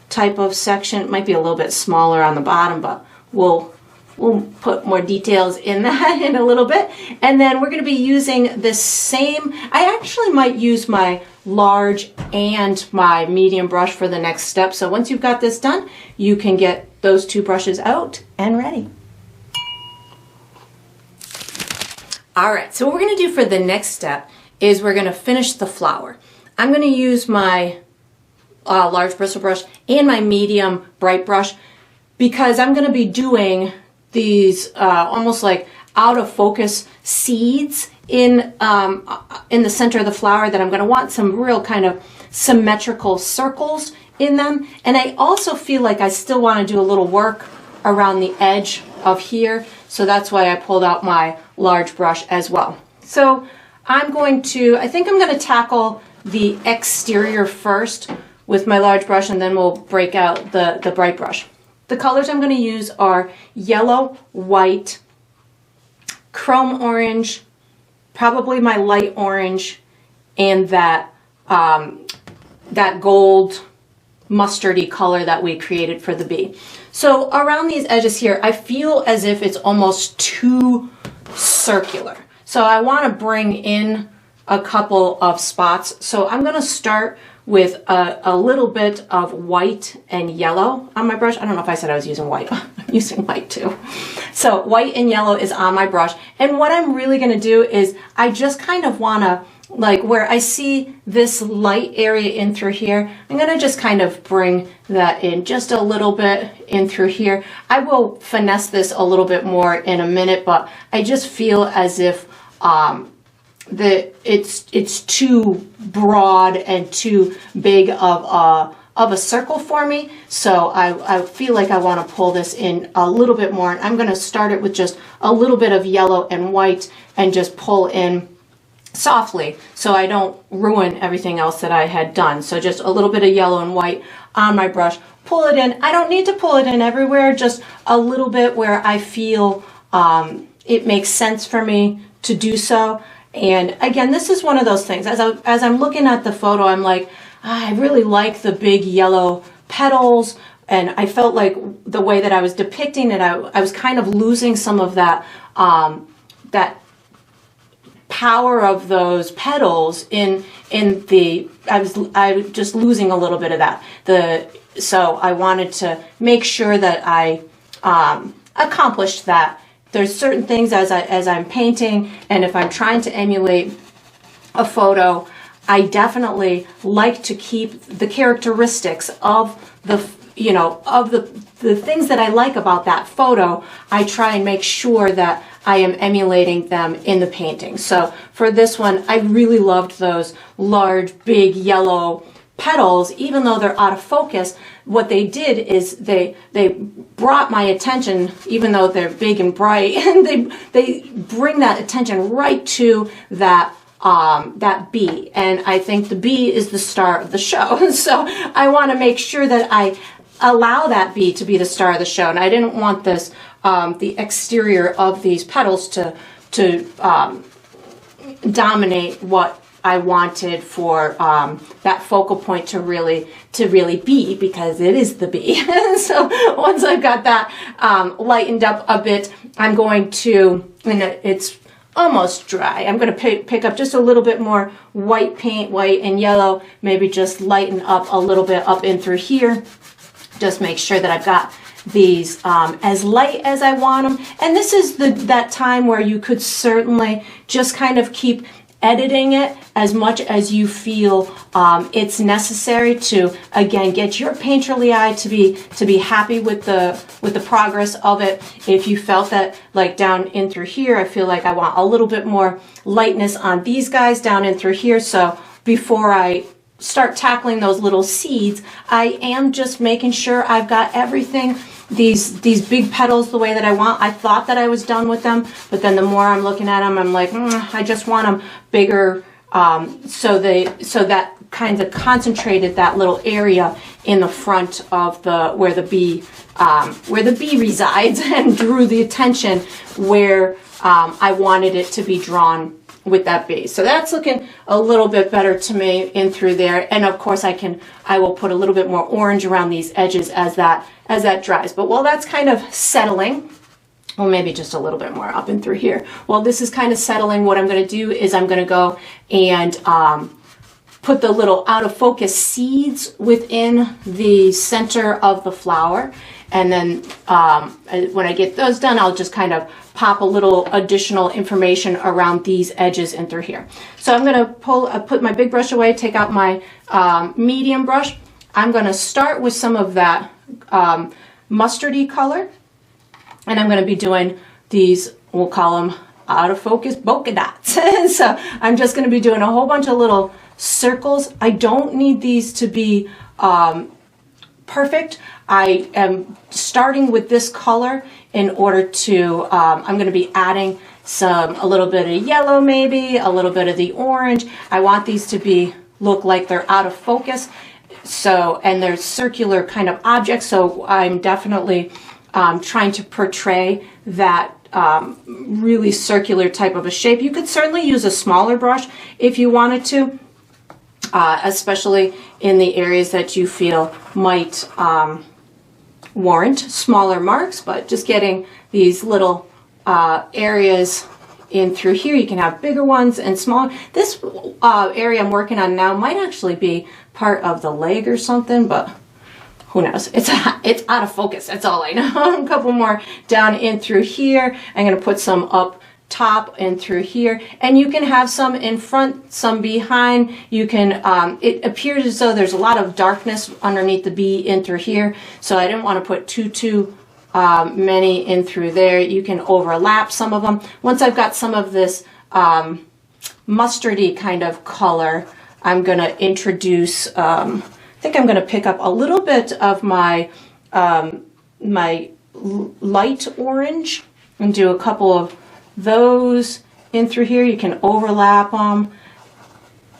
type of section. It might be a little bit smaller on the bottom, but we'll put more details in that in a little bit. And then we're going to be using the same, I actually might use my large and my medium brush for the next step. So once you've got this done, you can get those two brushes out and ready. All right, so what we're going to do for the next step is we're going to finish the flower. I'm going to use my large bristle brush and my medium bright brush, because I'm going to be doing these almost like out of focus seeds in the center of the flower that I'm going to want some real kind of symmetrical circles in them. And I also feel like I still want to do a little work around the edge of here. So that's why I pulled out my large brush as well. So I think I'm going to tackle the exterior first with my large brush, and then we'll break out the bright brush. The colors I'm going to use are yellow, white, chrome orange, probably my light orange, and that gold mustardy color that we created for the bee. So around these edges here, I feel as if it's almost too circular. So I want to bring in a couple of spots. So I'm going to start with a little bit of white and yellow on my brush. I don't know if I said I was using white. I'm using white too. So white and yellow is on my brush. And what I'm really going to do is I just kind of want to, like where I see this light area in through here, I'm going to just kind of bring that in just a little bit in through here. I will finesse this a little bit more in a minute, but I just feel as if it's too broad and too big of a circle for me. So I feel like I want to pull this in a little bit more. I'm going to start it with just a little bit of yellow and white and just pull in softly so I don't ruin everything else that I had done. So just a little bit of yellow and white on my brush, pull it in. I don't need to pull it in everywhere, just a little bit where I feel it makes sense for me to do so. And again, this is one of those things, as I'm looking at the photo, I'm like, I really like the big yellow petals, and I felt like the way that I was depicting it, I was kind of losing some of that that power of those petals in the, I was just losing a little bit of that. So I wanted to make sure that I accomplished that. There's certain things as I'm painting, and if I'm trying to emulate a photo, I definitely like to keep the characteristics of the things that I like about that photo. I try and make sure that I am emulating them in the painting. So for this one, I really loved those large, big yellow petals. Even though they're out of focus, what they did is they brought my attention, even though they're big and bright, and they bring that attention right to that that bee. And I think the bee is the star of the show. So I want to make sure that I allow that bee to be the star of the show. And I didn't want this the exterior of these petals to dominate what I wanted for that focal point to really be, because it is the bee. So once I've got that lightened up a bit, I'm going to, and it's almost dry, I'm going to pick up just a little bit more white paint, white and yellow, maybe just lighten up a little bit up in through here. Just make sure that I've got these as light as I want them. And this is that time where you could certainly just kind of keep editing it as much as you feel it's necessary to, again, get your painterly eye to be happy with the progress of it. If you felt that, like down in through here, I feel like I want a little bit more lightness on these guys down in through here. So before I start tackling those little seeds, I am just making sure I've got everything, these big petals the way that I want. I thought that I was done with them, but then the more I'm looking at them, I'm like, I just want them bigger. So that kind of concentrated that little area in the front of where the bee resides, and drew the attention where I wanted it to be drawn with that bee. So that's looking a little bit better to me in through there. And of course I will put a little bit more orange around these edges as that dries. But while that's kind of settling, well, maybe just a little bit more up and through here. While this is kind of settling, what I'm going to do is I'm going to go and put the little out of focus seeds within the center of the flower. And then when I get those done, I'll just kind of pop a little additional information around these edges and through here. So I'm going to put my big brush away, take out my medium brush. I'm going to start with some of that mustardy color, and I'm going to be doing these, we'll call them out of focus polka dots. So I'm just going to be doing a whole bunch of little circles. I don't need these to be perfect. I am starting with this color in order to, I'm going to be adding a little bit of yellow, maybe a little bit of the orange. I want these to look like they're out of focus. So, and they're circular kind of objects. So I'm definitely trying to portray that really circular type of a shape. You could certainly use a smaller brush if you wanted to. especially in the areas that you feel might warrant smaller marks, but just getting these little areas in through here. You can have bigger ones and smaller. This area I'm working on now might actually be part of the leg or something, but who knows? It's out of focus. That's all I know. A couple more down in through here. I'm going to put some up top and through here, and you can have some in front, some behind. You can it appears as though there's a lot of darkness underneath the B in through here, so I didn't want to put too many in through there. You can overlap some of them. Once I've got some of this mustardy kind of color, I'm going to introduce I think I'm going to pick up a little bit of my my light orange and do a couple of those in through here. You can overlap them,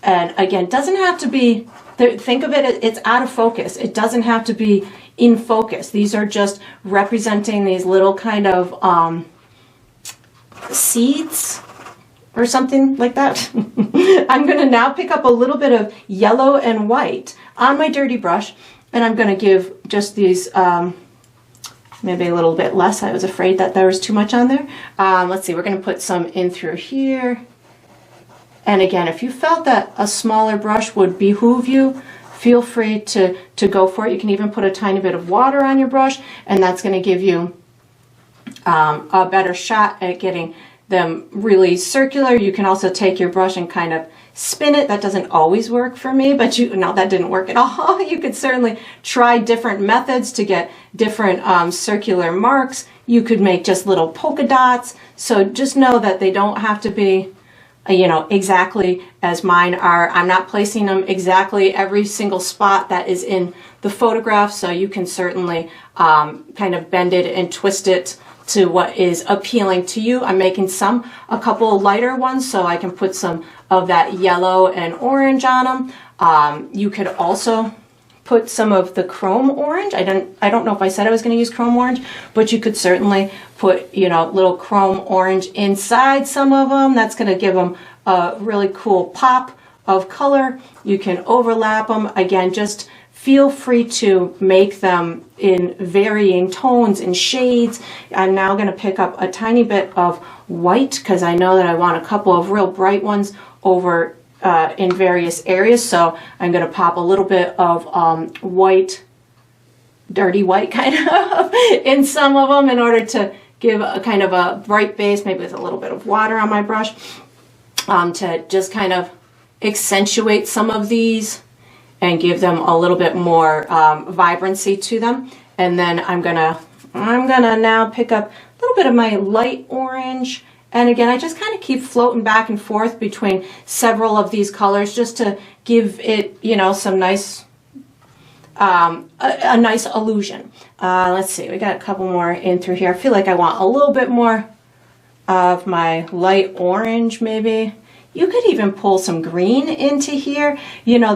and again, doesn't have to be, think of it, it's out of focus. It doesn't have to be in focus. These are just representing these little kind of seeds or something like that. I'm going to now pick up a little bit of yellow and white on my dirty brush, and I'm going to give just these maybe a little bit less. I was afraid that there was too much on there. Let's see, we're going to put some in through here. And again, if you felt that a smaller brush would behoove you, feel free to go for it. You can even put a tiny bit of water on your brush, and that's going to give you a better shot at getting them really circular. You can also take your brush and kind of spin it. That doesn't always work for me, but no, that didn't work at all. You could certainly try different methods to get different circular marks. You could make just little polka dots. So just know that they don't have to be, you know, exactly as mine are. I'm not placing them exactly every single spot that is in the photograph, so you can certainly kind of bend it and twist it to what is appealing to you. I'm making a couple lighter ones so I can put some of that yellow and orange on them. You could also put some of the chrome orange. I don't know if I said I was going to use chrome orange, but you could certainly put, you know, little chrome orange inside some of them. That's going to give them a really cool pop of color. You can overlap them. Again, just feel free to make them in varying tones and shades. I'm now going to pick up a tiny bit of white because I know that I want a couple of real bright ones over in various areas. So I'm going to pop a little bit of white, dirty white kind of in some of them in order to give a kind of a bright base, maybe with a little bit of water on my brush, to just kind of accentuate some of these and give them a little bit more vibrancy to them. And then I'm gonna now pick up a little bit of my light orange. And again, I just kind of keep floating back and forth between several of these colors just to give it, you know, some nice, a nice illusion. Let's see, we got a couple more in through here. I feel like I want a little bit more of my light orange maybe. You could even pull some green into here. You know,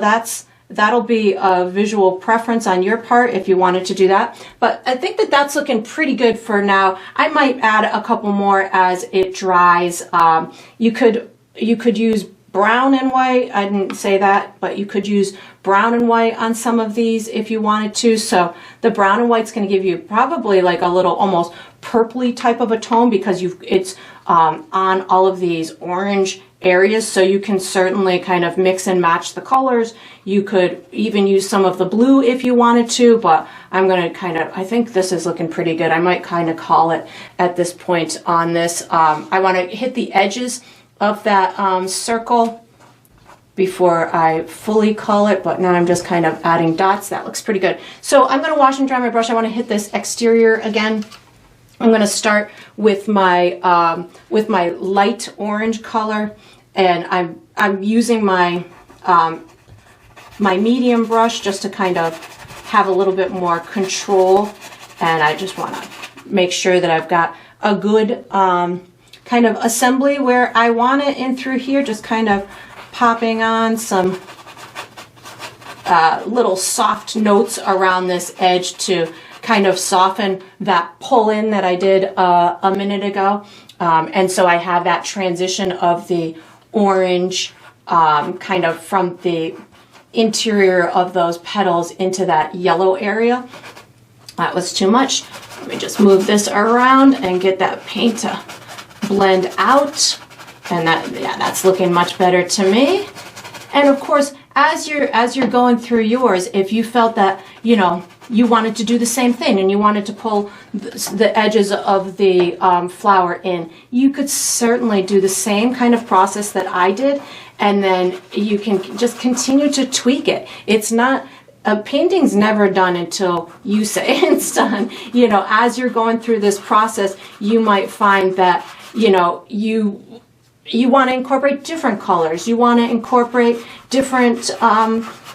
that'll be a visual preference on your part if you wanted to do that. But I think that that's looking pretty good for now. I might add a couple more as it dries. You could use brown and white. I didn't say that, but you could use brown and white on some of these if you wanted to. So the brown and white's going to give you probably like a little almost purpley type of a tone because it's on all of these orange areas, so you can certainly kind of mix and match the colors. You could even use some of the blue if you wanted to, but I'm going to I think this is looking pretty good. I might kind of call it at this point on this. I want to hit the edges of that circle before I fully call it, but now I'm just kind of adding dots. That looks pretty good. So I'm going to wash and dry my brush. I want to hit this exterior again. I'm going to start with my light orange color, and I'm using my my medium brush just to kind of have a little bit more control, and I just want to make sure that I've got a good kind of assembly where I want it in through here, just kind of popping on some little soft notes around this edge to kind of soften that pull in that I did a minute ago. And so I have that transition of the orange kind of from the interior of those petals into that yellow area. That was too much. Let me just move this around and get that paint to blend out. And that's looking much better to me. And of course, as you're going through yours, if you felt that, you know, you wanted to do the same thing and you wanted to pull the edges of the flower in, you could certainly do the same kind of process that I did, and then you can just continue to tweak it. It's not, a painting's never done until you say it's done. You know, as you're going through this process, you might find that, you know, you want to incorporate different colors. You want to incorporate different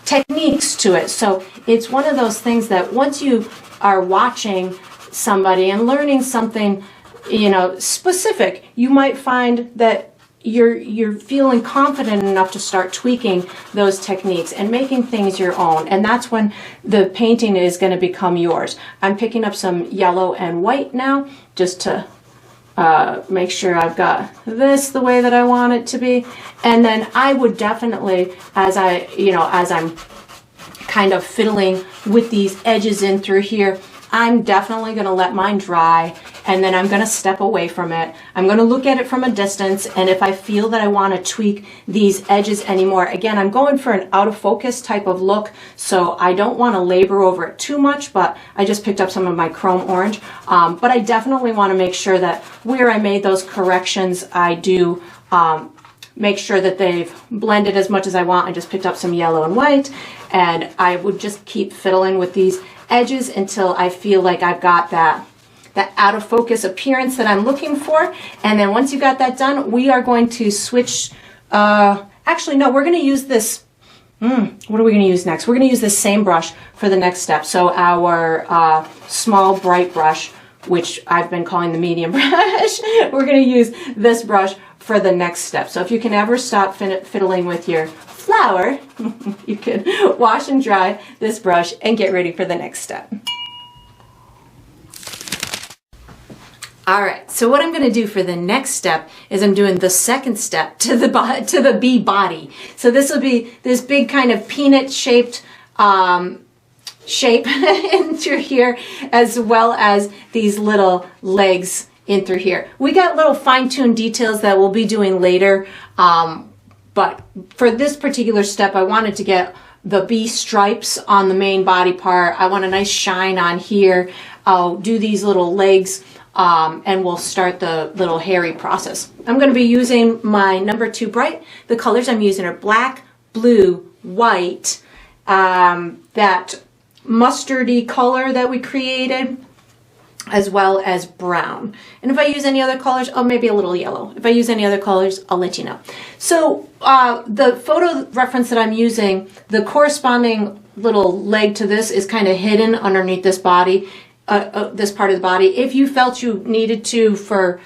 techniques to it. So it's one of those things that once you are watching somebody and learning something, you know, specific, you might find that you're feeling confident enough to start tweaking those techniques and making things your own. And that's when the painting is going to become yours. I'm picking up some yellow and white now just to make sure I've got this the way that I want it to be. And then I would definitely, as I'm kind of fiddling with these edges in through here, I'm definitely going to let mine dry, and then I'm going to step away from it. I'm going to look at it from a distance, and if I feel that I want to tweak these edges anymore, again, I'm going for an out of focus type of look, so I don't want to labor over it too much, but I just picked up some of my chrome orange. But I definitely want to make sure that where I made those corrections, I do make sure that they've blended as much as I want. I just picked up some yellow and white, and I would just keep fiddling with these edges until I feel like I've got that out of focus appearance that I'm looking for. And then once you got that done, we are going to switch. Actually, no, we're going to use this. What are we going to use next? We're going to use this same brush for the next step. So our small bright brush, which I've been calling the medium brush, we're going to use this brush for the next step. So if you can ever stop fiddling with your flower, you can wash and dry this brush and get ready for the next step. All right, so what I'm going to do for the next step is I'm doing the second step to the bee body. So this will be this big kind of peanut shaped shape in through here, as well as these little legs in through here. We got little fine-tuned details that we'll be doing later, but for this particular step, I wanted to get the bee stripes on the main body part. I want a nice shine on here. I'll do these little legs, and we'll start the little hairy process. I'm going to be using my number 2 bright. The colors I'm using are black, blue, white, that mustardy color that we created, as well as brown. And if I use any other colors, oh, maybe a little yellow. If I use any other colors, I'll let you know. So the photo reference that I'm using, the corresponding little leg to this is kind of hidden underneath this body, this part of the body. If you felt you needed to, for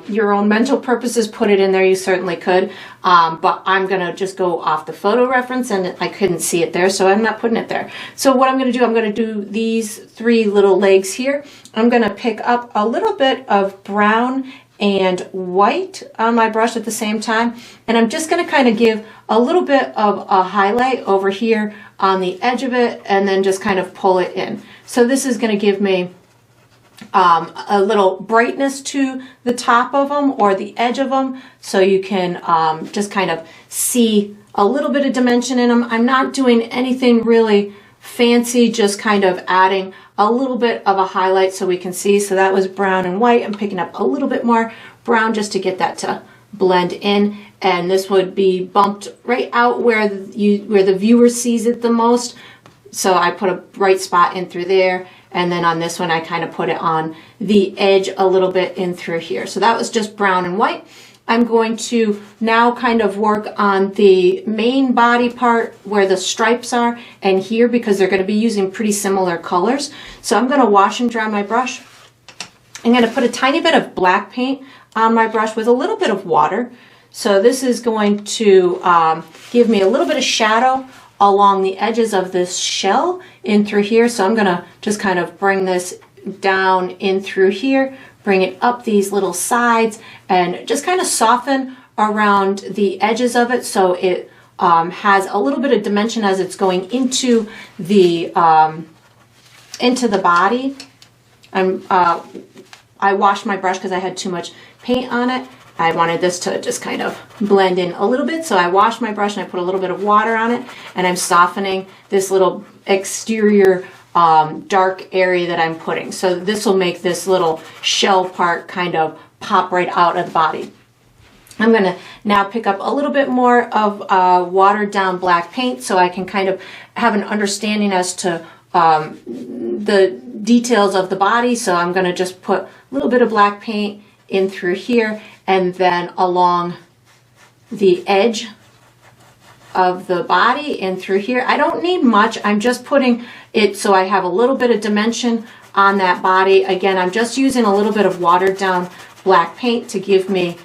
your own mental purposes, put it in there, you certainly could. But I'm going to just go off the photo reference, and I couldn't see it there, so I'm not putting it there. So what I'm going to do, I'm going to do these 3 little legs here. I'm going to pick up a little bit of brown and white on my brush at the same time, and I'm just going to kind of give a little bit of a highlight over here on the edge of it, and then just kind of pull it in. So this is going to give me a little brightness to the top of them or the edge of them, so you can just kind of see a little bit of dimension in them. I'm not doing anything really fancy, just kind of adding a little bit of a highlight so we can see. So that was brown and white. I'm picking up a little bit more brown just to get that to blend in, and this would be bumped right out where the viewer sees it the most. So I put a bright spot in through there, and then on this one I kind of put it on the edge a little bit in through here. So that was just brown and white. I'm going to now kind of work on the main body part where the stripes are, and here, because they're going to be using pretty similar colors. So I'm going to wash and dry my brush. I'm going to put a tiny bit of black paint on my brush with a little bit of water. So this is going to give me a little bit of shadow along the edges of this shell in through here. So I'm going to just kind of bring this down in through here, bring it up these little sides, and just kind of soften around the edges of it so it has a little bit of dimension as it's going into the body. I washed my brush because I had too much paint on it. I wanted this to just kind of blend in a little bit, so I washed my brush and I put a little bit of water on it, and I'm softening this little exterior dark area that I'm putting. So this will make this little shell part kind of pop right out of the body. I'm going to now pick up a little bit more of watered down black paint so I can kind of have an understanding as to the details of the body. So I'm going to just put a little bit of black paint in through here and then along the edge of the body in through here. I don't need much. I'm just putting it so I have a little bit of dimension on that body. Again, I'm just using a little bit of watered down black paint to give me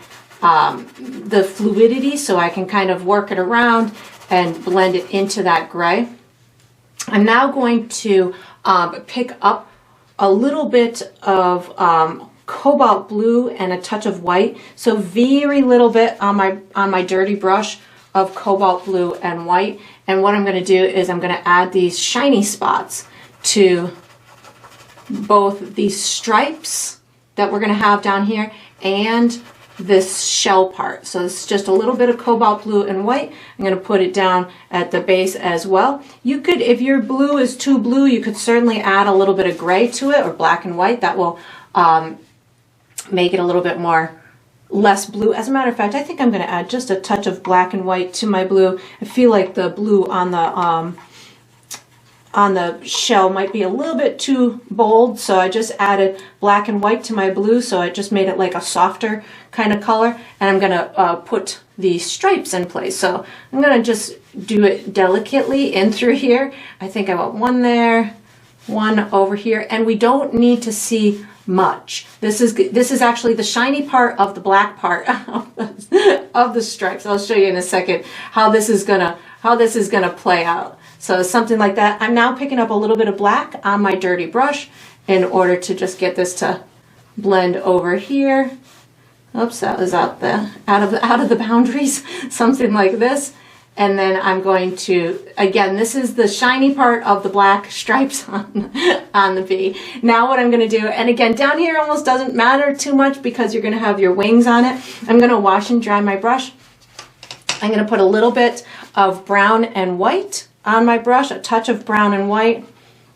the fluidity so I can kind of work it around and blend it into that gray. I'm now going to pick up a little bit of cobalt blue and a touch of white. So very little bit on my dirty brush of cobalt blue and white. And what I'm going to do is I'm going to add these shiny spots to both these stripes that we're going to have down here and this shell part. So it's just a little bit of cobalt blue and white. I'm going to put it down at the base as well. You could, if your blue is too blue, you could certainly add a little bit of gray to it, or black and white. That will make it a little bit more less blue. As a matter of fact, I think I'm going to add just a touch of black and white to my blue. I feel like the blue on the shell might be a little bit too bold, so I just added black and white to my blue, so I just made it like a softer kind of color. And I'm going to put these stripes in place. So I'm going to just do it delicately in through here. I think I want one there, one over here, and we don't need to see much. This is actually the shiny part of the black part of the stripes. I'll show you in a second how this is gonna play out. So something like that. I'm now picking up a little bit of black on my dirty brush in order to just get this to blend over here. Oops, that was out of the boundaries. Something like this. And then I'm going to, again, this is the shiny part of the black stripes on the bee. Now what I'm going to do, and again, down here almost doesn't matter too much because you're going to have your wings on it. I'm going to wash and dry my brush. I'm going to put a little bit of brown and white on my brush, a touch of brown and white,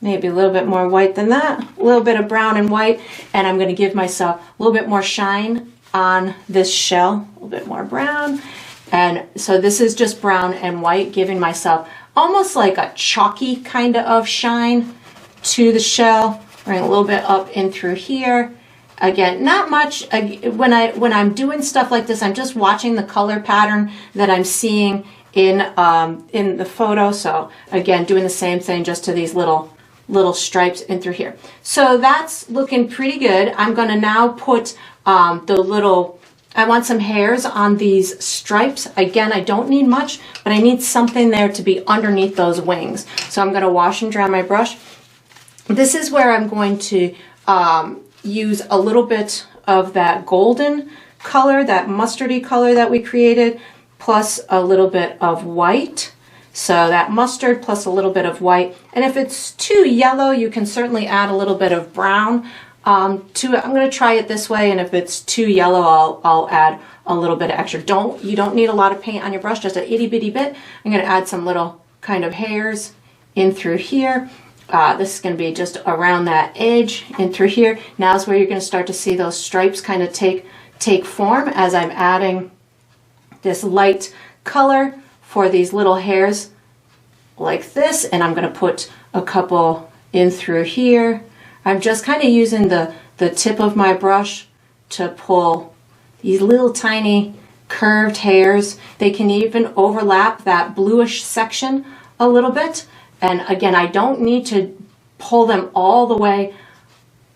maybe a little bit more white than that, a little bit of brown and white, and I'm going to give myself a little bit more shine on this shell, a little bit more brown. And so this is just brown and white, giving myself almost like a chalky kind of shine to the shell. Bring a little bit up in through here. Again, not much. When I'm doing stuff like this, I'm just watching the color pattern that I'm seeing in the photo. So again, doing the same thing just to these little stripes in through here. So that's looking pretty good. I'm going to now put I want some hairs on these stripes. Again, I don't need much, but I need something there to be underneath those wings. So I'm going to wash and dry my brush. This is where I'm going to use a little bit of that golden color, that mustardy color that we created, plus a little bit of white. So that mustard plus a little bit of white. And if it's too yellow, you can certainly add a little bit of brown to it. I'm going to try it this way, and if it's too yellow, I'll add a little bit of extra. You don't need a lot of paint on your brush, just an itty bitty bit. I'm going to add some little kind of hairs in through here. This is going to be just around that edge in through here. Now is where you're going to start to see those stripes kind of take form as I'm adding this light color for these little hairs like this, and I'm going to put a couple in through here. I'm just kind of using the tip of my brush to pull these little tiny curved hairs. They can even overlap that bluish section a little bit. And again, I don't need to pull them all the way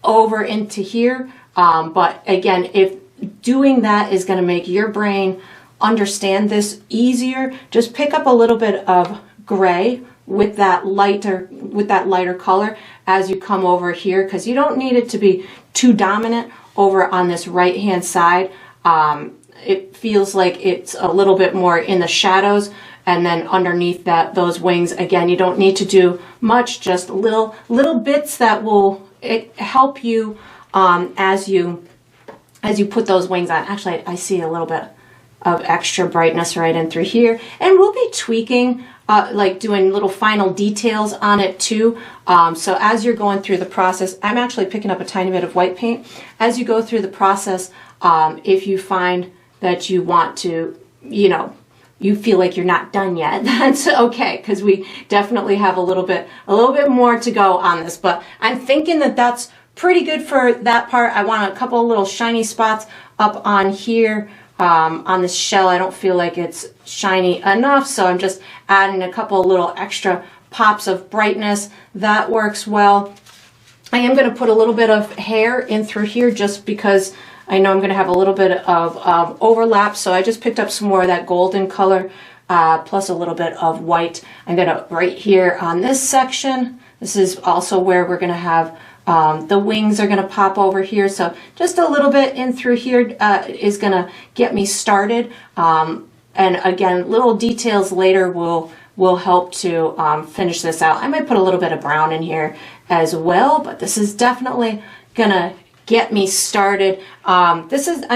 over into here. But again, if doing that is going to make your brain understand this easier, just pick up a little bit of gray with that lighter color as you come over here, because you don't need it to be too dominant over on this right hand side. It feels like it's a little bit more in the shadows, And then underneath that, those wings, again, you don't need to do much, just little bits that will help you as you put those wings on. Actually, I see a little bit of extra brightness right in through here. And we'll be tweaking, like doing little final details on it too. So as you're going through the process, I'm actually picking up a tiny bit of white paint. As you go through the process, if you find that you want to, you feel like you're not done yet, that's okay, because we definitely have a little bit more to go on this. But I'm thinking that that's pretty good for that part. I want a couple of little shiny spots up on here. On this shell, I don't feel like it's shiny enough, so I'm just adding a couple of little extra pops of brightness. That works well. I am going to put a little bit of hair in through here just because I know I'm going to have a little bit of overlap, so I just picked up some more of that golden color plus a little bit of white. I'm going to, right here on this section, this is also where we're going to have the wings are going to pop over here, so just a little bit in through here is going to get me started. And again, little details later will help to finish this out. I might put a little bit of brown in here as well, but this is definitely going to get me started. I'm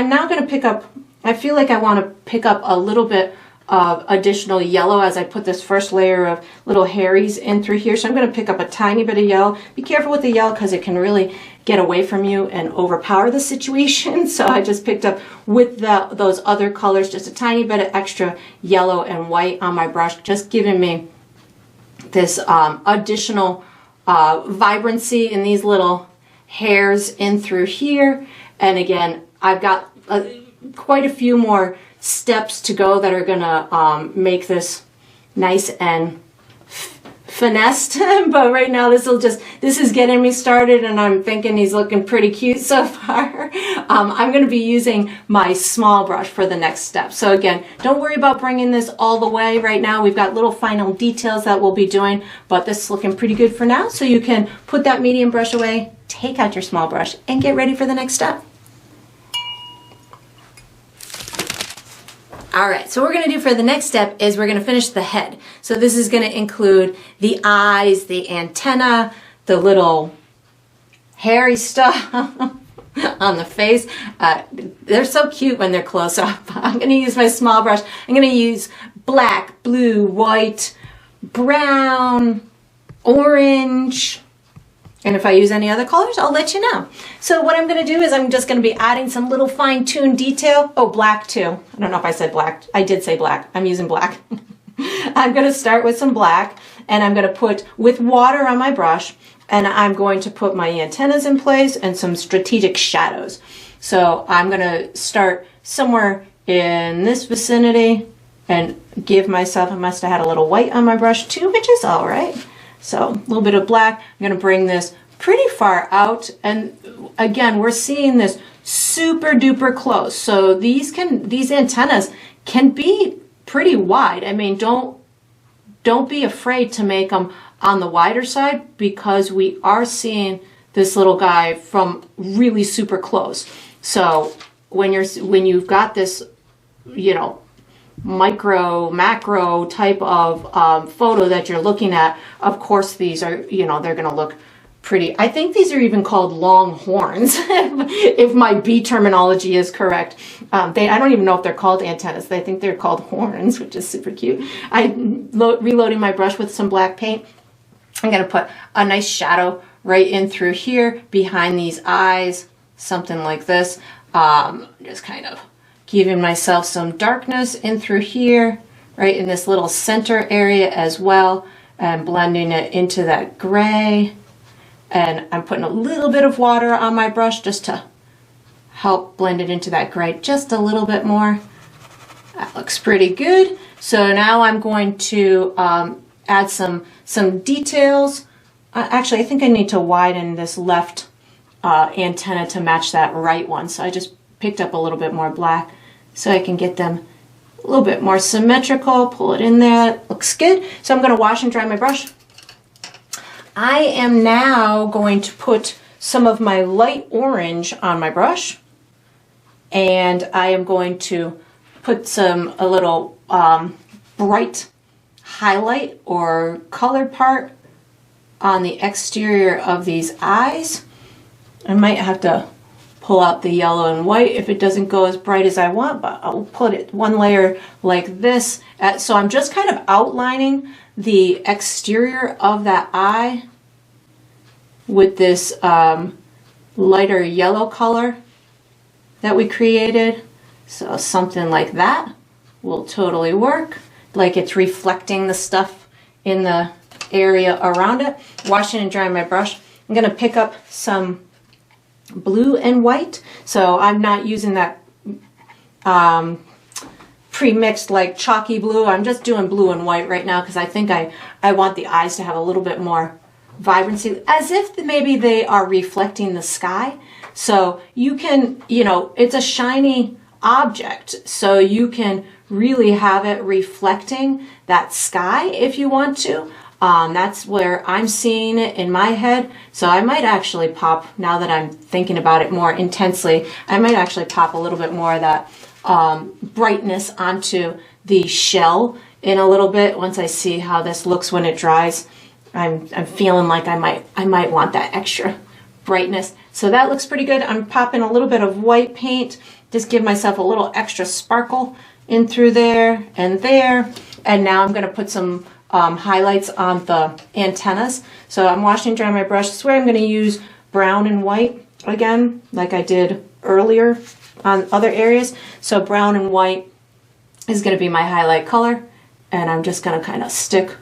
now going to pick up, I feel like I want to pick up a little bit of additional yellow as I put this first layer of little hairies in through here. So I'm going to pick up a tiny bit of yellow. Be careful with the yellow because it can really get away from you and overpower the situation. So I just picked up with those other colors just a tiny bit of extra yellow and white on my brush, just giving me this additional vibrancy in these little hairs in through here. And again, I've got quite a few more steps to go that are gonna make this nice and finessed. But right now this is getting me started, and I'm thinking he's looking pretty cute so far. I'm going to be using my small brush for the next step. So again, don't worry about bringing this all the way right now. We've got little final details that we'll be doing, but this is looking pretty good for now. So you can put that medium brush away, take out your small brush, and get ready for the next step. All right, so what we're going to do for the next step is we're going to finish the head. So this is going to include the eyes, the antenna, the little hairy stuff on the face. They're so cute when they're close up. I'm going to use my small brush. I'm going to use black, blue, white, brown, orange, and if I use any other colors, I'll let you know. So what I'm going to do is I'm just going to be adding some little fine-tuned detail. Oh, black too. I don't know if I said black. I did say black. I'm using black. I'm going to start with some black, and I'm going to put with water on my brush, and I'm going to put my antennas in place and some strategic shadows. So I'm going to start somewhere in this vicinity and give myself, I must have had a little white on my brush too, which is all right. So a little bit of black. I'm going to bring this pretty far out, and again, we're seeing this super duper close. So these antennas can be pretty wide. I mean, don't be afraid to make them on the wider side, because we are seeing this little guy from really super close. So when you've got this, micro macro type of photo that you're looking at, of course these are, they're going to look pretty. I think these are even called long horns if my bee terminology is correct. I don't even know if they're called antennas. I think they're called horns, which is super cute. I'm reloading my brush with some black paint. I'm going to put a nice shadow right in through here behind these eyes, something like this. Just kind of giving myself some darkness in through here, right in this little center area as well, and blending it into that gray. And I'm putting a little bit of water on my brush just to help blend it into that gray just a little bit more. That looks pretty good. So now I'm going to add some details. Actually, I think I need to widen this left antenna to match that right one. So I just picked up a little bit more black so I can get them a little bit more symmetrical. Pull it in there. That looks good. So I'm going to wash and dry my brush. I am now going to put some of my light orange on my brush, and I am going to put a little bright highlight or color part on the exterior of these eyes. I might have to pull out the yellow and white if it doesn't go as bright as I want, but I'll put it one layer like this. So I'm just kind of outlining the exterior of that eye with this lighter yellow color that we created. So something like that will totally work, like it's reflecting the stuff in the area around it. Washing and drying my brush. I'm going to pick up some blue and white. So I'm not using that pre-mixed like chalky blue. I'm just doing blue and white right now because I think I want the eyes to have a little bit more vibrancy, as if maybe they are reflecting the sky. So you can, you know, it's a shiny object, so you can really have it reflecting that sky if you want to. That's where I'm seeing it in my head. So I might actually pop, now that I'm thinking about it more intensely, I might actually pop a little bit more of that brightness onto the shell in a little bit once I see how this looks when it dries. I'm feeling like I might want that extra brightness. So that looks pretty good. I'm popping a little bit of white paint, just give myself a little extra sparkle in through there and there. And now I'm going to put some highlights on the antennas. So I'm washing dry my brush. This is where I'm going to use brown and white again, like I did earlier on other areas. So brown and white is going to be my highlight color. And I'm just going to kind of stick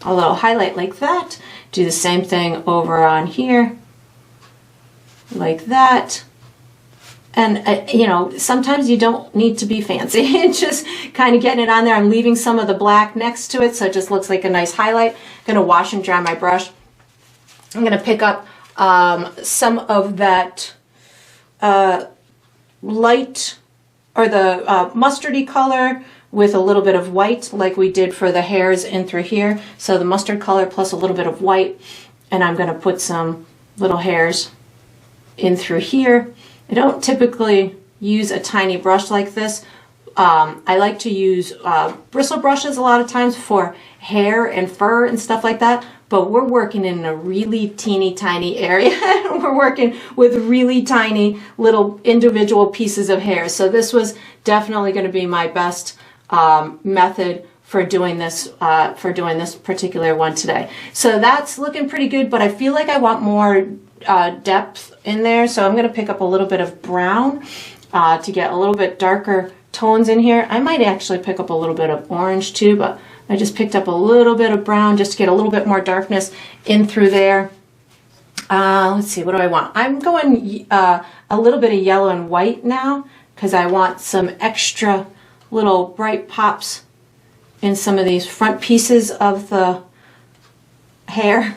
a little highlight like that. Do the same thing over on here, like that. And you know, sometimes you don't need to be fancy. Just kind of getting it on there. I'm leaving some of the black next to it, so it just looks like a nice highlight. I'm going to wash and dry my brush. I'm going to pick up some of that light, or the mustardy color with a little bit of white, like we did for the hairs in through here. So the mustard color plus a little bit of white, and I'm going to put some little hairs in through here. I don't typically use a tiny brush like this. I like to use bristle brushes a lot of times for hair and fur and stuff like that, but we're working in a really teeny tiny area. We're working with really tiny little individual pieces of hair. So this was definitely going to be my best method for doing this particular one today. So that's looking pretty good, but I feel like I want more depth in there, so I'm going to pick up a little bit of brown to get a little bit darker tones in here. I might actually pick up a little bit of orange too, but I just picked up a little bit of brown just to get a little bit more darkness in through there. Let's see, what do I want? I'm going a little bit of yellow and white now because I want some extra little bright pops in some of these front pieces of the hair.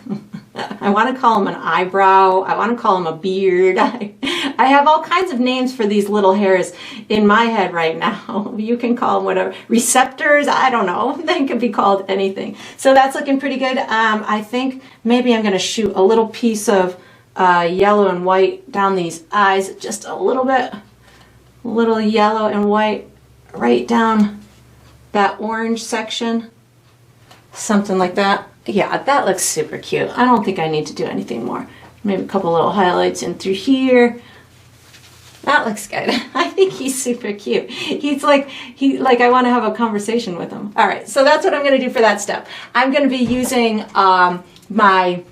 I want to call them an eyebrow. I want to call them a beard. I have all kinds of names for these little hairs in my head right now. You can call them whatever. Receptors, I don't know. They could be called anything. So that's looking pretty good. I think maybe I'm going to shoot a little piece of yellow and white down these eyes. Just a little bit. A little yellow and white right down that orange section. Something like that. Yeah, that looks super cute. I don't think I need to do anything more. Maybe a couple little highlights in through here. That looks good. I think he's super cute. He's like, I want to have a conversation with him. All right, so that's what I'm going to do for that step. I'm going to be using my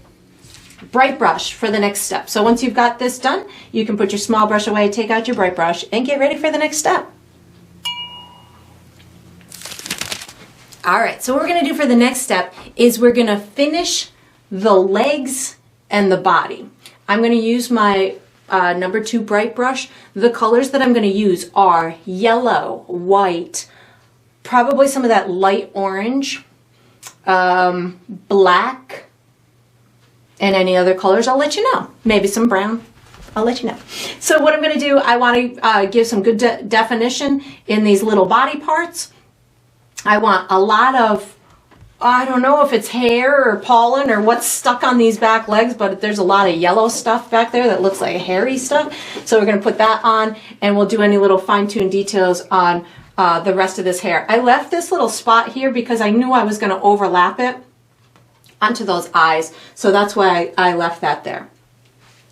bright brush for the next step. So once you've got this done, you can put your small brush away, take out your bright brush, and get ready for the next step. All right, so what we're gonna do for the next step is we're gonna finish the legs and the body. I'm gonna use my number 2 bright brush. The colors that I'm gonna use are yellow, white, probably some of that light orange, black, and any other colors, I'll let you know. Maybe some brown, I'll let you know. So what I'm gonna do, I wanna give some good definition in these little body parts. I want a lot of, I don't know if it's hair or pollen or what's stuck on these back legs, but there's a lot of yellow stuff back there that looks like hairy stuff. So we're going to put that on, and we'll do any little fine-tuned details on the rest of this hair. I left this little spot here because I knew I was going to overlap it onto those eyes, so that's why I left that there.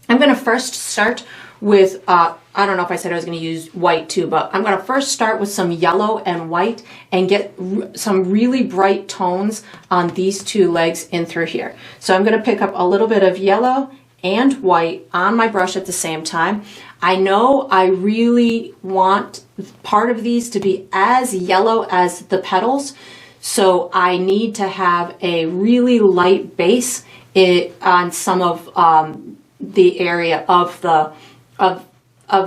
I'm going to first start with, I don't know if I said I was going to use white too, but I'm going to first start with some yellow and white and get some really bright tones on these two legs in through here. So I'm going to pick up a little bit of yellow and white on my brush at the same time. I know I really want part of these to be as yellow as the petals, so I need to have a really light base on some of the area of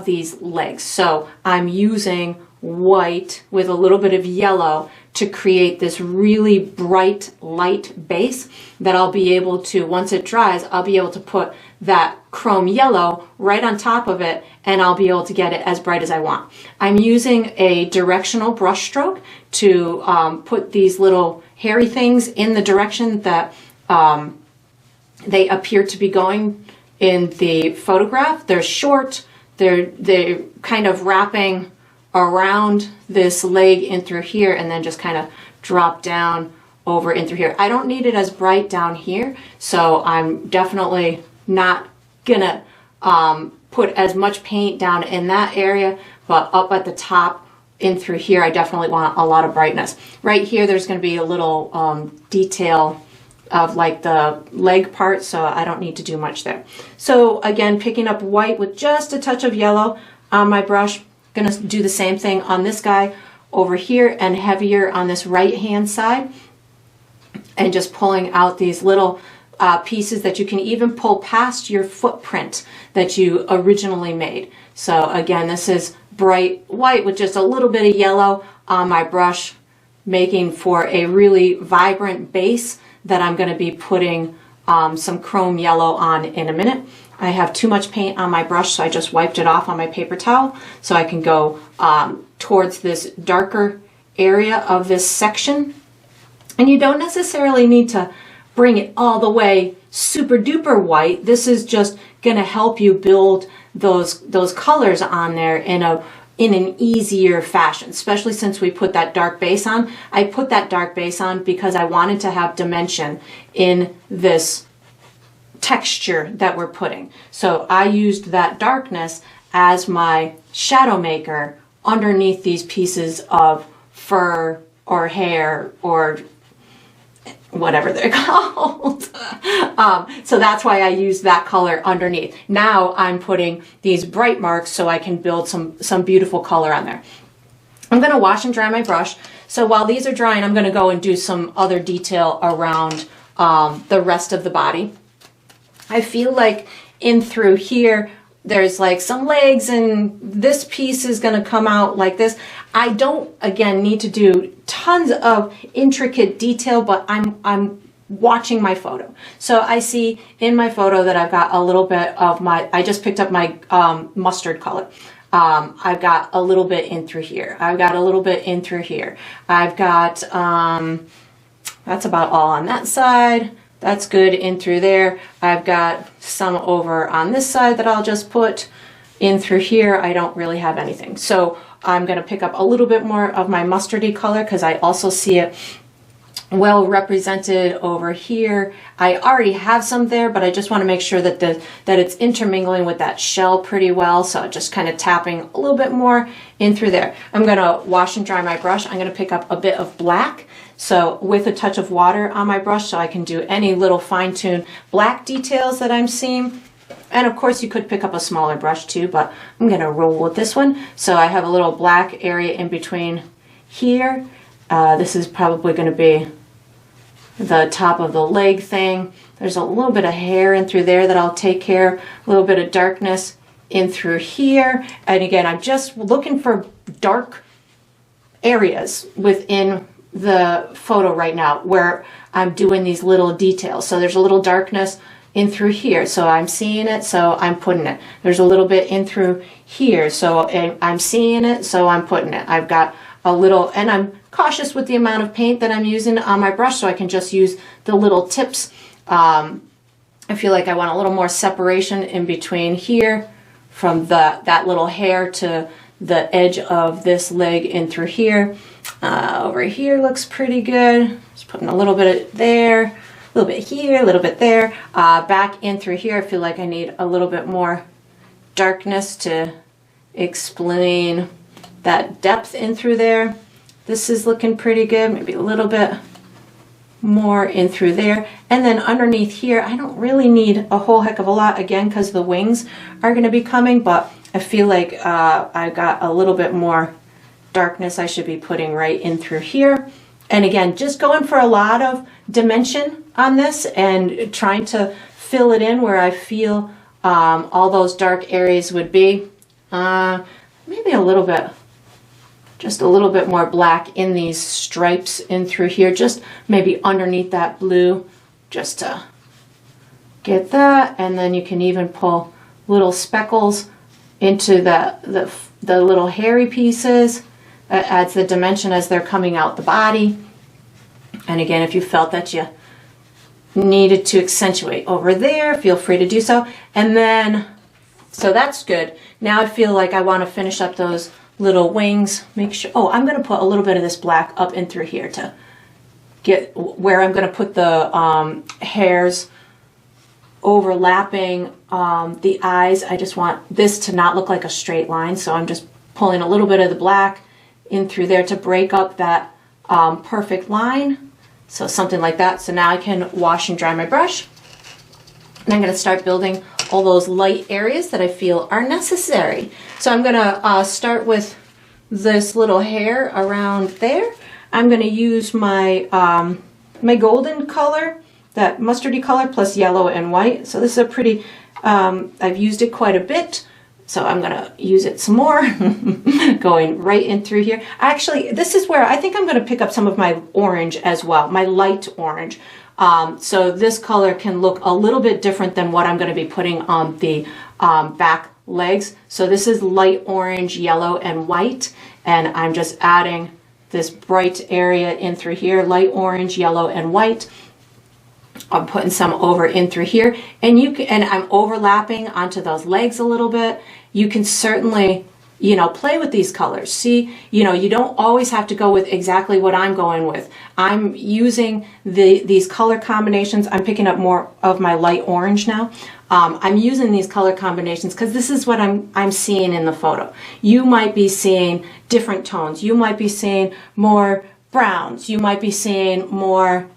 these legs. So I'm using white with a little bit of yellow to create this really bright light base that I'll be able to, once it dries, I'll be able to put that chrome yellow right on top of it, and I'll be able to get it as bright as I want. I'm using a directional brush stroke to put these little hairy things in the direction that they appear to be going in the photograph. They're short, they're kind of wrapping around this leg in through here and then just kind of drop down over in through here. I don't need it as bright down here, so I'm definitely not gonna put as much paint down in that area, but up at the top in through here I definitely want a lot of brightness. Right here there's going to be a little detail of like the leg part, so I don't need to do much there. So again, picking up white with just a touch of yellow on my brush. Gonna do the same thing on this guy over here and heavier on this right hand side, and just pulling out these little pieces that you can even pull past your footprint that you originally made. So again, this is bright white with just a little bit of yellow on my brush, making for a really vibrant base that I'm going to be putting some chrome yellow on in a minute. I have too much paint on my brush, so I just wiped it off on my paper towel so I can go towards this darker area of this section. And you don't necessarily need to bring it all the way super duper white. This is just going to help you build those colors on there in an easier fashion, especially since we put that dark base on. I put that dark base on because I wanted to have dimension in this texture that we're putting. So I used that darkness as my shadow maker underneath these pieces of fur or hair or whatever they're called. So that's why I use that color underneath. Now I'm putting these bright marks so I can build some beautiful color on there. I'm going to wash and dry my brush. So while these are drying, I'm going to go and do some other detail around the rest of the body. I feel like in through here, there's like some legs and this piece is going to come out like this. I don't, again, need to do tons of intricate detail, but I'm watching my photo. So I see in my photo that I've got a little bit of I just picked up my mustard color. I've got a little bit in through here. I've got a little bit in through here. I've got, that's about all on that side. That's good in through there. I've got some over on this side that I'll just put in through here. I don't really have anything. So I'm going to pick up a little bit more of my mustardy color because I also see it well represented over here. I already have some there, but I just want to make sure that that it's intermingling with that shell pretty well. So just kind of tapping a little bit more in through there. I'm going to wash and dry my brush. I'm going to pick up a bit of black. So with a touch of water on my brush so I can do any little fine-tuned black details that I'm seeing. And of course you could pick up a smaller brush too, but I'm going to roll with this one. So I have a little black area in between here. This is probably going to be the top of the leg thing. There's a little bit of hair in through there that I'll take care of. A little bit of darkness in through here. And again, I'm just looking for dark areas within the photo right now where I'm doing these little details. So there's a little darkness in through here, so I'm seeing it, so I'm putting it. There's a little bit in through here, so I'm seeing it, so I'm putting it. I've got a little, and I'm cautious with the amount of paint that I'm using on my brush, so I can just use the little tips. I feel like I want a little more separation in between here from that little hair to the edge of this leg in through here. Over here looks pretty good. Just putting a little bit there, a little bit here, a little bit there. Back in through here, I feel like I need a little bit more darkness to explain that depth in through there. This is looking pretty good, maybe a little bit more in through there. And then underneath here, I don't really need a whole heck of a lot, again, because the wings are going to be coming, but I feel like I got a little bit more darkness I should be putting right in through here. And again, just going for a lot of dimension on this and trying to fill it in where I feel all those dark areas would be. Maybe a little bit, just a little bit more black in these stripes in through here, just maybe underneath that blue, just to get that. And then you can even pull little speckles into the little hairy pieces. That adds the dimension as they're coming out the body. And again, if you felt that you needed to accentuate over there, feel free to do so. And then, so that's good. Now I feel like I want to finish up those little wings. Make sure, oh, I'm going to put a little bit of this black up in through here to get where I'm going to put the hairs overlapping the eyes. I just want this to not look like a straight line, so I'm just pulling a little bit of the black in through there to break up that perfect line. So something like that. So now I can wash and dry my brush. And I'm going to start building all those light areas that I feel are necessary. So I'm going to start with this little hair around there. I'm going to use my my golden color, that mustardy color, plus yellow and white. So this is a pretty, I've used it quite a bit, so I'm going to use it some more. Going right in through here. Actually, this is where I think I'm going to pick up some of my orange as well, my light orange. So this color can look a little bit different than what I'm going to be putting on the back legs. So this is light orange, yellow, and white. And I'm just adding this bright area in through here, light orange, yellow, and white. I'm putting some over in through here, and I'm overlapping onto those legs a little bit. You can certainly, play with these colors. See, you don't always have to go with exactly what I'm going with. I'm using these color combinations. I'm picking up more of my light orange now. I'm using these color combinations because this is what I'm seeing in the photo. You might be seeing different tones. You might be seeing more browns. You might be seeing more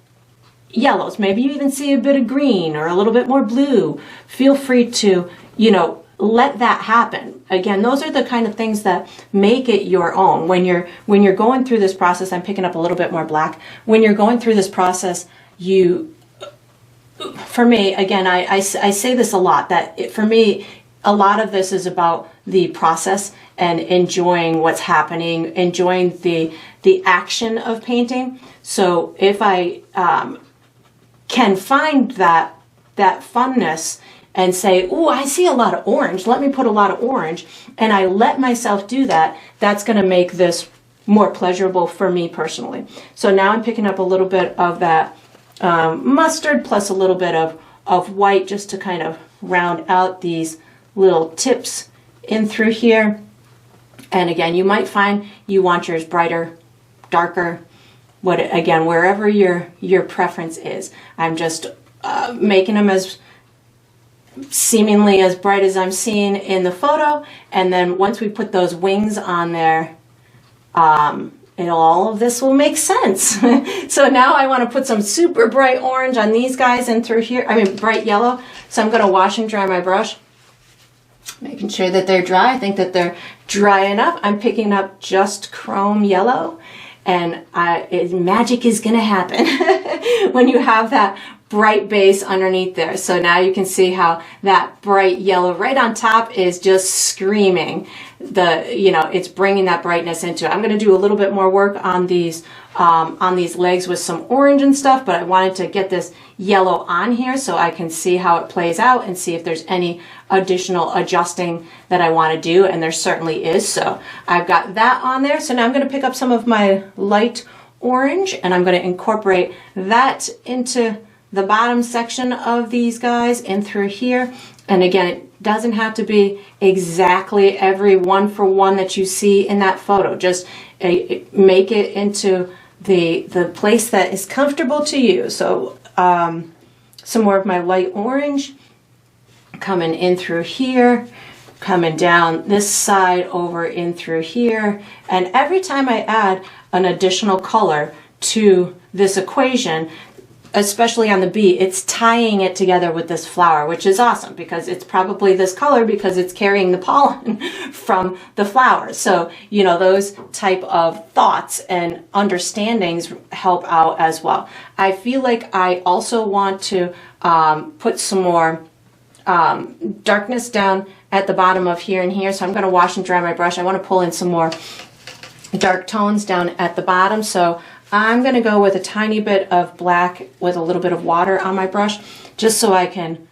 yellows. Maybe you even see a bit of green or a little bit more blue. Feel free to, let that happen. Again, those are the kind of things that make it your own. When you're going through this process, I'm picking up a little bit more black. When you're going through this process, for me, again, I say this a lot, that for me, a lot of this is about the process and enjoying what's happening, enjoying the action of painting. So if I can find that funness and say, oh, I see a lot of orange, let me put a lot of orange, and I let myself do that, that's going to make this more pleasurable for me personally. So now I'm picking up a little bit of that mustard plus a little bit of white, just to kind of round out these little tips in through here. And again, you might find you want yours brighter, darker, again, wherever your preference is. I'm just making them as seemingly as bright as I'm seeing in the photo, and then once we put those wings on there, all of this will make sense. So now I want to put some super bright orange on these guys and through here, bright yellow. So I'm going to wash and dry my brush, making sure that they're dry. I think that they're dry enough. I'm picking up just chrome yellow, and magic is going to happen when you have that bright base underneath there. So now you can see how that bright yellow right on top is just screaming. It's bringing that brightness into it. I'm going to do a little bit more work on these legs with some orange and stuff, but I wanted to get this yellow on here so I can see how it plays out and see if there's any additional adjusting that I want to do, and there certainly is. So I've got that on there. So now I'm going to pick up some of my light orange, and I'm going to incorporate that into the bottom section of these guys in through here. And again, Doesn't have to be exactly every one for one that you see in that photo. Just make it into the place that is comfortable to you. So some more of my light orange coming in through here, coming down this side over in through here. And every time I add an additional color to this equation, especially on the bee, it's tying it together with this flower, which is awesome because it's probably this color because it's carrying the pollen from the flower. So, you know, those type of thoughts and understandings help out as well. I feel like I also want to put some more darkness down at the bottom of here and here. So I'm going to wash and dry my brush. I want to pull in some more dark tones down at the bottom. So I'm going to go with a tiny bit of black with a little bit of water on my brush, just so I can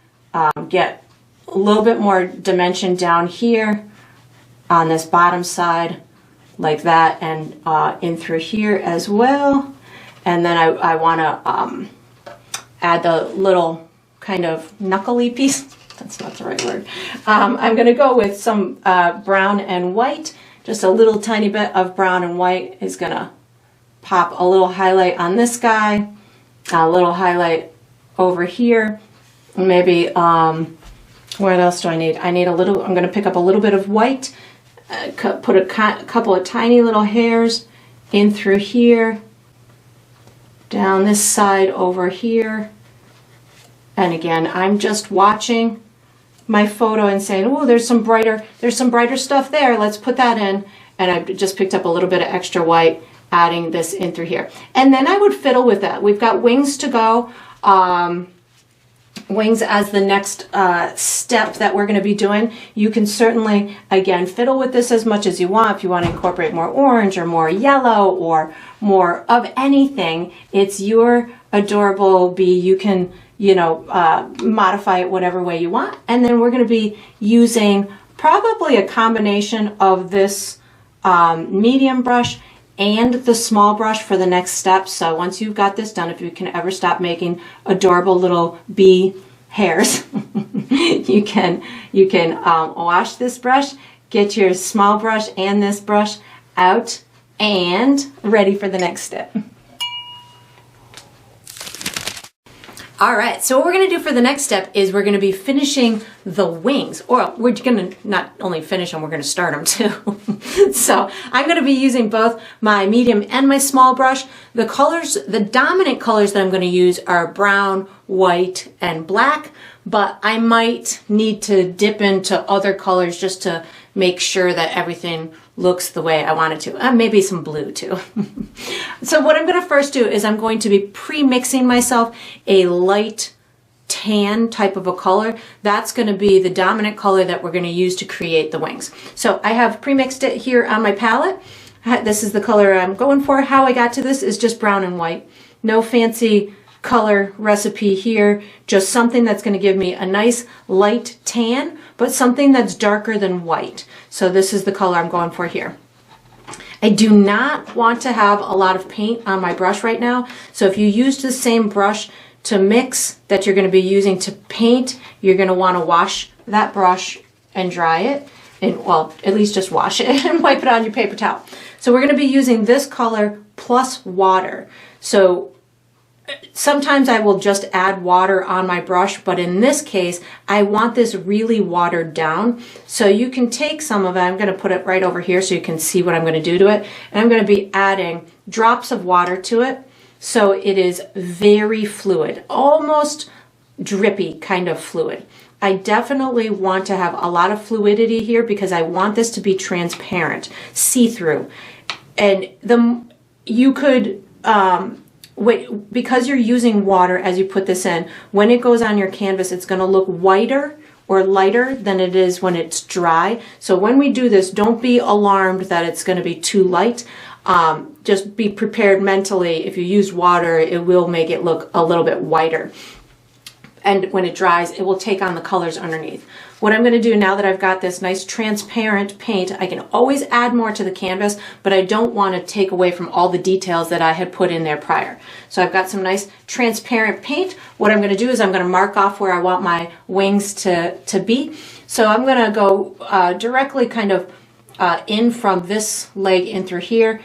get a little bit more dimension down here on this bottom side, like that, and in through here as well. And then I want to add the little kind of knuckly piece. That's not the right word. I'm going to go with some brown and white. Just a little tiny bit of brown and white is going to pop a little highlight on this guy, a little highlight over here. Maybe, what else do I need? I need a little, I'm going to pick up a little bit of white, put a couple of tiny little hairs in through here, down this side over here. And again, I'm just watching my photo and saying, oh, there's some brighter stuff there. Let's put that in. And I just picked up a little bit of extra white, adding this in through here. And then I would fiddle with that. We've got wings to go. Wings as the next step that we're going to be doing. You can certainly, again, fiddle with this as much as you want. If you want to incorporate more orange or more yellow or more of anything, it's your adorable bee. You can, you know, modify it whatever way you want. And then we're going to be using probably a combination of this medium brush and the small brush for the next step. So once you've got this done, if you can ever stop making adorable little bee hairs, you can wash this brush, get your small brush and this brush out, and ready for the next step. All right, so what we're gonna do for the next step is we're gonna be finishing the wings, or we're gonna not only finish them, we're gonna start them too. So I'm gonna be using both my medium and my small brush. The colors, the dominant colors that I'm gonna use are brown, white, and black, but I might need to dip into other colors just to make sure that everything looks the way I want it to. Maybe some blue too. So what I'm going to first do is I'm going to be pre-mixing myself a light tan type of a color. That's going to be the dominant color that we're going to use to create the wings. So I have pre-mixed it here on my palette. This is the color I'm going for. How I got to this is just brown and white. No fancy color recipe here, just something that's going to give me a nice light tan, but something that's darker than white. So this is the color I'm going for here. I do not want to have a lot of paint on my brush right now. So if you use the same brush to mix that you're going to be using to paint, you're going to want to wash that brush and dry it. And well, at least just wash it and wipe it on your paper towel. So we're going to be using this color plus water. So sometimes I will just add water on my brush, but in this case, I want this really watered down. So you can take some of it, I'm going to put it right over here so you can see what I'm going to do to it. And I'm going to be adding drops of water to it. So it is very fluid, almost drippy kind of fluid. I definitely want to have a lot of fluidity here because I want this to be transparent, see-through. And you could, because you're using water as you put this in, when it goes on your canvas, it's going to look whiter or lighter than it is when it's dry. So when we do this, don't be alarmed that it's going to be too light. Just be prepared mentally. If you use water, it will make it look a little bit whiter. and when it dries, it will take on the colors underneath. What I'm going to do now that I've got this nice transparent paint, I can always add more to the canvas, but I don't want to take away from all the details that I had put in there prior. So I've got some nice transparent paint. What I'm going to do is I'm going to mark off where I want my wings to be. So I'm going to go directly kind of in from this leg in through here,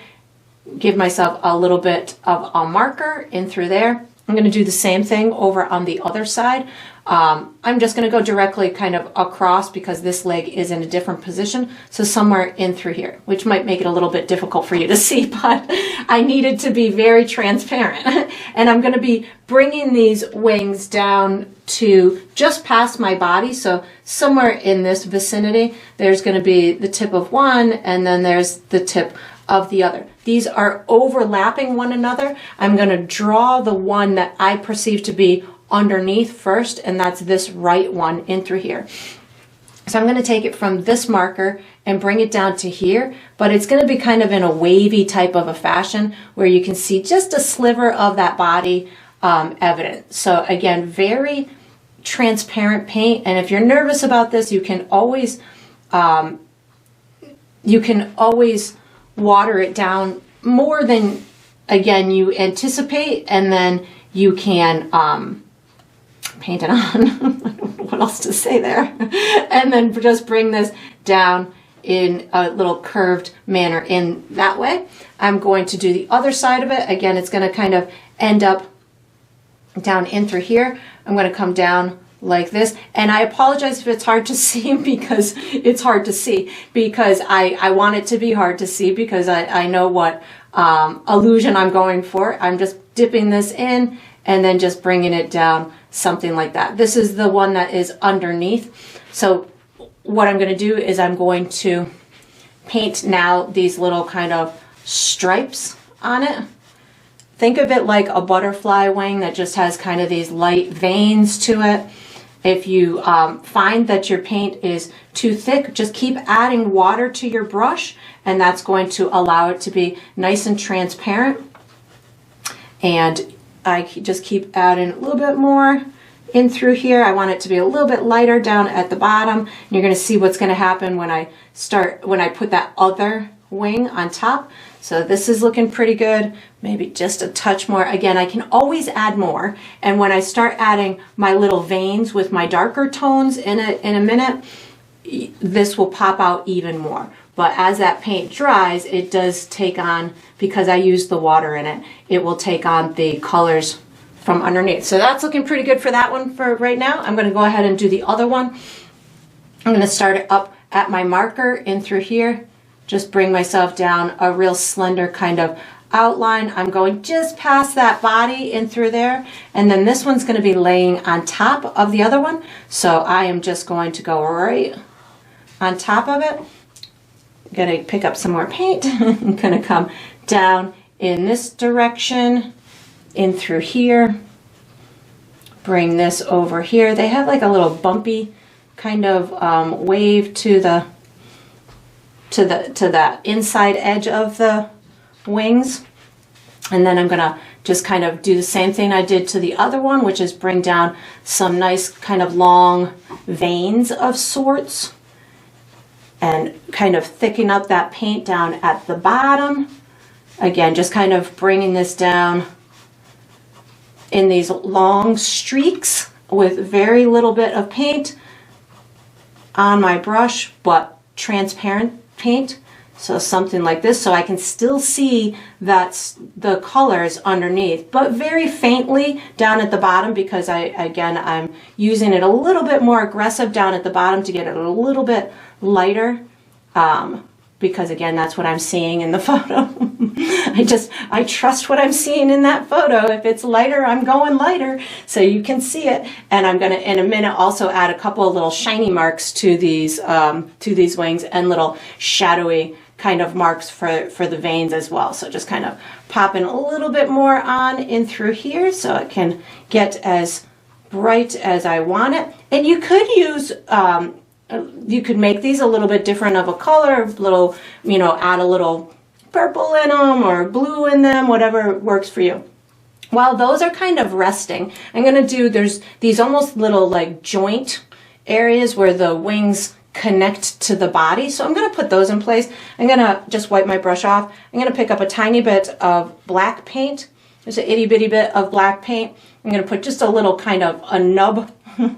give myself a little bit of a marker in through there. I'm going to do the same thing over on the other side. I'm just going to go directly kind of across because this leg is in a different position. So somewhere in through here, which might make it a little bit difficult for you to see, but I needed to be very transparent. And I'm going to be bringing these wings down to just past my body. So somewhere in this vicinity, there's going to be the tip of one, and then there's the tip of the other. These are overlapping one another. I'm going to draw the one that I perceive to be underneath first, and that's this right one in through here. So I'm going to take it from this marker and bring it down to here, but it's going to be kind of in a wavy type of a fashion where you can see just a sliver of that body evident. So again, very transparent paint, and if you're nervous about this, you can always water it down more than, again, you anticipate, and then you can paint it on. I don't know what else to say there. And then just bring this down in a little curved manner in that way. I'm going to do the other side of it. Again, it's going to kind of end up down in through here. I'm going to come down like this, and I apologize if it's hard to see, because it's hard to see, because I want it to be hard to see, because I know what illusion I'm going for. I'm just dipping this in and then just bringing it down, something like that. This is the one that is underneath. So what I'm going to do is I'm going to paint now these little kind of stripes on it. Think of it like a butterfly wing that just has kind of these light veins to it. If you find that your paint is too thick, just keep adding water to your brush, and that's going to allow it to be nice and transparent. And I just keep adding a little bit more in through here. I want it to be a little bit lighter down at the bottom. And you're going to see what's going to happen when I put that other wing on top. So this is looking pretty good. Maybe just a touch more. Again, I can always add more. And when I start adding my little veins with my darker tones in a minute, this will pop out even more. But as that paint dries, it does take on, because I used the water in it, it will take on the colors from underneath. So that's looking pretty good for that one for right now. I'm going to go ahead and do the other one. I'm going to start it up at my marker in through here. Just bring myself down a real slender kind of outline. I'm going just past that body in through there, and then this one's going to be laying on top of the other one. So I am just going to go right on top of it. I'm going to pick up some more paint. I'm going to come down in this direction, in through here. Bring this over here. They have like a little bumpy kind of wave to the inside edge of the wings. And then I'm gonna just kind of do the same thing I did to the other one, which is bring down some nice kind of long veins of sorts and kind of thicken up that paint down at the bottom. Again, just kind of bringing this down in these long streaks with very little bit of paint on my brush, but transparent paint. So something like this, so I can still see that's the colors underneath, but very faintly down at the bottom, because I'm using it a little bit more aggressive down at the bottom to get it a little bit lighter, because again, that's what I'm seeing in the photo. I trust what I'm seeing in that photo. If it's lighter, I'm going lighter so you can see it. And I'm gonna, in a minute, also add a couple of little shiny marks to these wings, and little shadowy kind of marks for the veins as well. So just kind of popping a little bit more on in through here so it can get as bright as I want it. And you could use, you could make these a little bit different of a color, little, add a little purple in them or blue in them, whatever works for you. While those are kind of resting, I'm going to do, there's these almost little like joint areas where the wings connect to the body. So I'm going to put those in place. I'm going to just wipe my brush off. I'm going to pick up a tiny bit of black paint. There's an itty bitty bit of black paint. I'm going to put just a little kind of a nub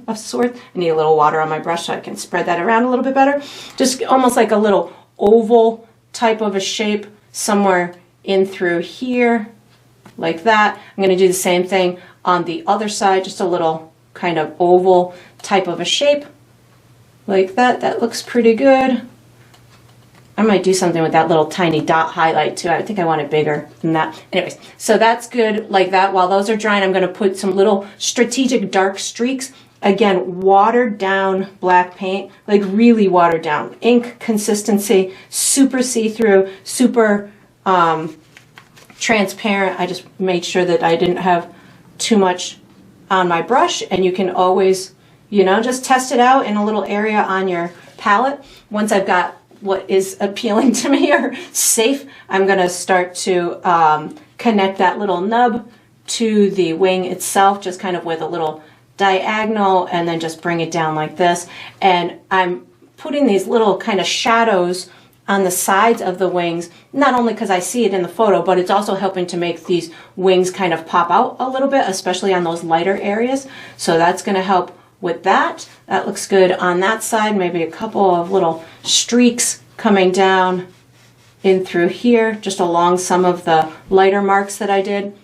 of sorts. I need a little water on my brush so I can spread that around a little bit better. Just almost like a little oval type of a shape somewhere in through here, like that. I'm going to do the same thing on the other side, just a little kind of oval type of a shape, like that. That looks pretty good. I might do something with that little tiny dot highlight too. I think I want it bigger than that. Anyways, so that's good like that. While those are drying, I'm going to put some little strategic dark streaks. Again, watered down black paint, like really watered down. Ink consistency, super see-through, super transparent. I just made sure that I didn't have too much on my brush, and you can always, you know, just test it out in a little area on your palette. Once I've got what is appealing to me or safe, I'm going to start to connect that little nub to the wing itself, just kind of with a little diagonal, and then just bring it down like this. And I'm putting these little kind of shadows on the sides of the wings, not only because I see it in the photo, but it's also helping to make these wings kind of pop out a little bit, especially on those lighter areas. So that's going to help with that. That looks good on that side. Maybe a couple of little streaks coming down in through here, just along some of the lighter marks that I did.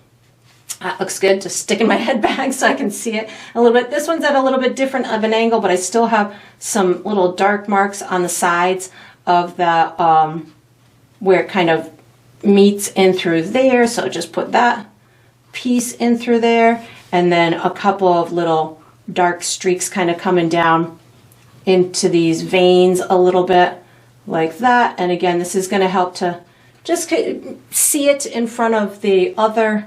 That looks good. Just sticking my head back so I can see it a little bit. This one's at a little bit different of an angle, but I still have some little dark marks on the sides of the, where it kind of meets in through there. So just put that piece in through there, and then a couple of little dark streaks kind of coming down into these veins a little bit like that. And again, this is going to help to just see it in front of the other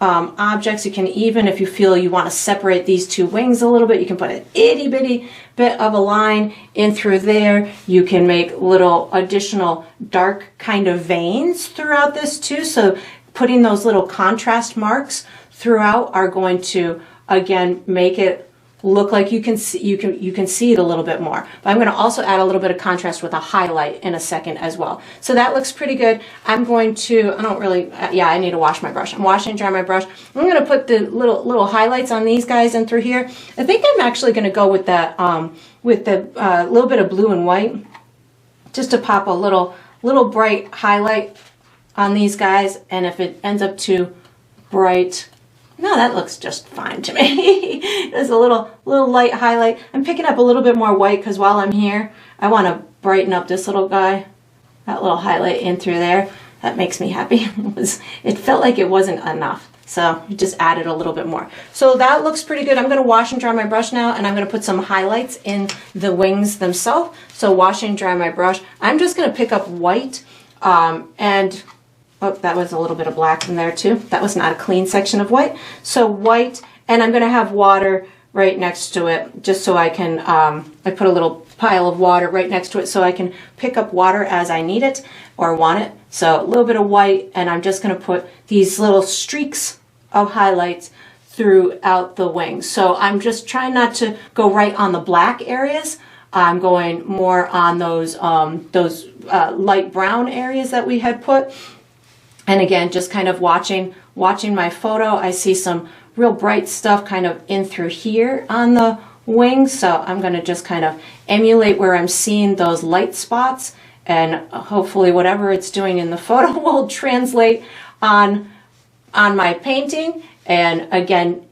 objects. You can even, if you feel you want to separate these two wings a little bit, you can put an itty bitty bit of a line in through there. You can make little additional dark kind of veins throughout this too. So putting those little contrast marks throughout are going to, again, make it look like you can see it a little bit more. But I'm going to also add a little bit of contrast with a highlight in a second as well. So that looks pretty good. I'm going to, I need to wash my brush. I'm washing and dry my brush. I'm going to put the little highlights on these guys in through here. I think I'm actually going to go with that, with the little bit of blue and white, just to pop a little bright highlight on these guys. And if it ends up too bright, no, that looks just fine to me. There's a little light highlight. I'm picking up a little bit more white because while I'm here, I want to brighten up this little guy. That little highlight in through there, that makes me happy. It felt like it wasn't enough, so I just added a little bit more. So that looks pretty good. I'm going to wash and dry my brush now, and I'm going to put some highlights in the wings themselves. So wash and dry my brush. I'm just going to pick up white and... Oh, that was a little bit of black in there too. That was not a clean section of white. So white, and I'm going to have water right next to it, just so I can, I put a little pile of water right next to it so I can pick up water as I need it or want it. So a little bit of white, and I'm just going to put these little streaks of highlights throughout the wings. So I'm just trying not to go right on the black areas. I'm going more on those light brown areas that we had put. And again, just kind of watching my photo, I see some real bright stuff kind of in through here on the wings. So I'm going to just kind of emulate where I'm seeing those light spots, and hopefully whatever it's doing in the photo will translate on my painting. And again,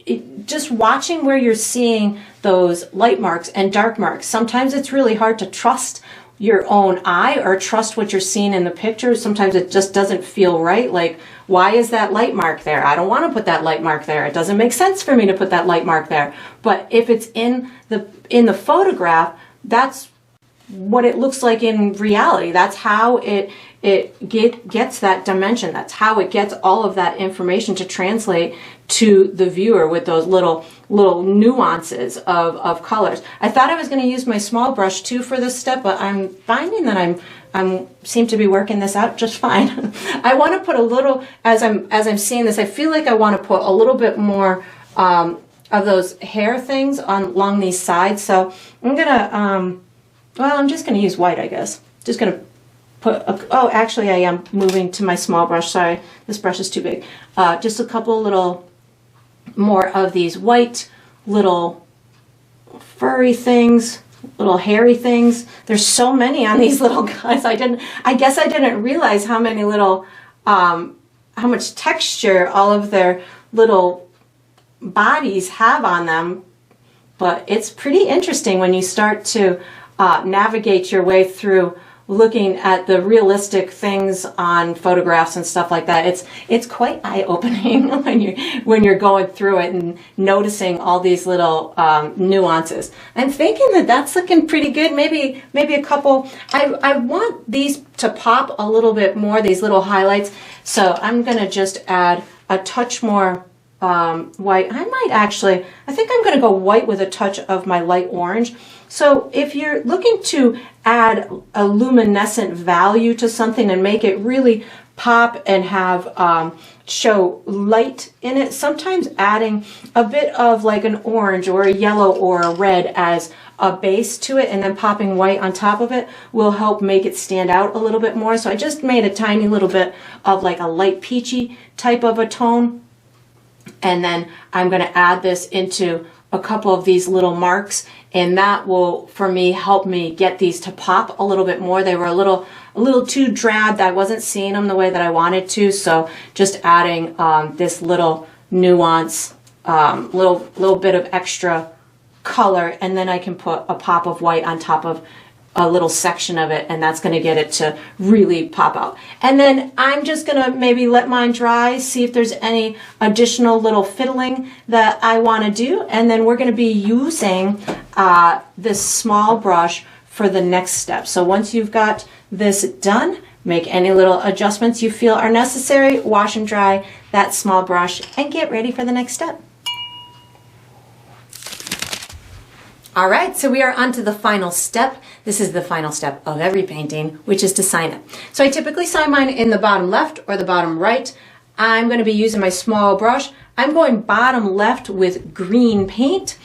just watching where you're seeing those light marks and dark marks. Sometimes it's really hard to trust your own eye or trust what you're seeing in the picture. Sometimes it just doesn't feel right. Like, why is that light mark there? I don't want to put that light mark there. It doesn't make sense for me to put that light mark there. But if it's in the photograph, that's what it looks like in reality. That's how it gets that dimension. That's how it gets all of that information to translate to the viewer with those little nuances of colors. I thought I was going to use my small brush too for this step, but I'm finding that I'm seem to be working this out just fine. I want to put a little, as I'm seeing this, I feel like I want to put a little bit more of those hair things along these sides. So I'm gonna well, I'm just gonna use white, I guess. Just gonna put oh, actually I am moving to my small brush. Sorry, this brush is too big. Just a couple little more of these white little furry things, little hairy things. There's so many on these little guys. I guess I didn't realize how many little how much texture all of their little bodies have on them. But it's pretty interesting when you start to navigate your way through looking at the realistic things on photographs and stuff like that. It's quite eye-opening when you're going through it and noticing all these little nuances. I'm thinking that that's looking pretty good. Maybe a couple. I want these to pop a little bit more, these little highlights. So I'm gonna just add a touch more white. I think I'm gonna go white with a touch of my light orange. So if you're looking to add a luminescent value to something and make it really pop and have show light in it, sometimes adding a bit of like an orange or a yellow or a red as a base to it and then popping white on top of it will help make it stand out a little bit more. So I just made a tiny little bit of like a light peachy type of a tone, and then I'm going to add this into a couple of these little marks, and that will, for me, help me get these to pop a little bit more. They were a little too drab. I wasn't seeing them the way that I wanted to, so just adding this little nuance, little bit of extra color, and then I can put a pop of white on top of a little section of it, and that's going to get it to really pop out. And then I'm just going to maybe let mine dry, see if there's any additional little fiddling that I want to do, and then we're going to be using this small brush for the next step. So once you've got this done, make any little adjustments you feel are necessary, wash and dry that small brush, and get ready for the next step. All right, so we are on to the final step. This is the final step of every painting, which is to sign it. So I typically sign mine in the bottom left or the bottom right. I'm going to be using my small brush. I'm going bottom left with green paint.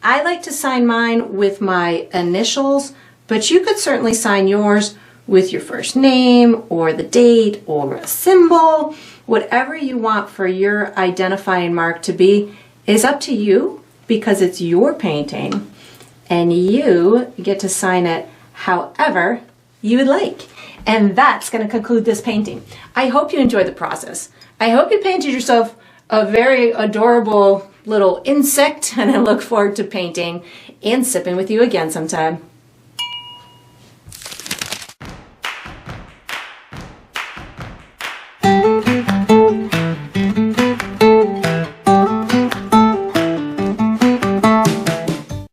I like to sign mine with my initials, but you could certainly sign yours with your first name or the date or a symbol. Whatever you want for your identifying mark to be is up to you, because it's your painting. And you get to sign it however you would like. And that's going to conclude this painting. I hope you enjoyed the process. I hope you painted yourself a very adorable little insect, and I look forward to painting and sipping with you again sometime.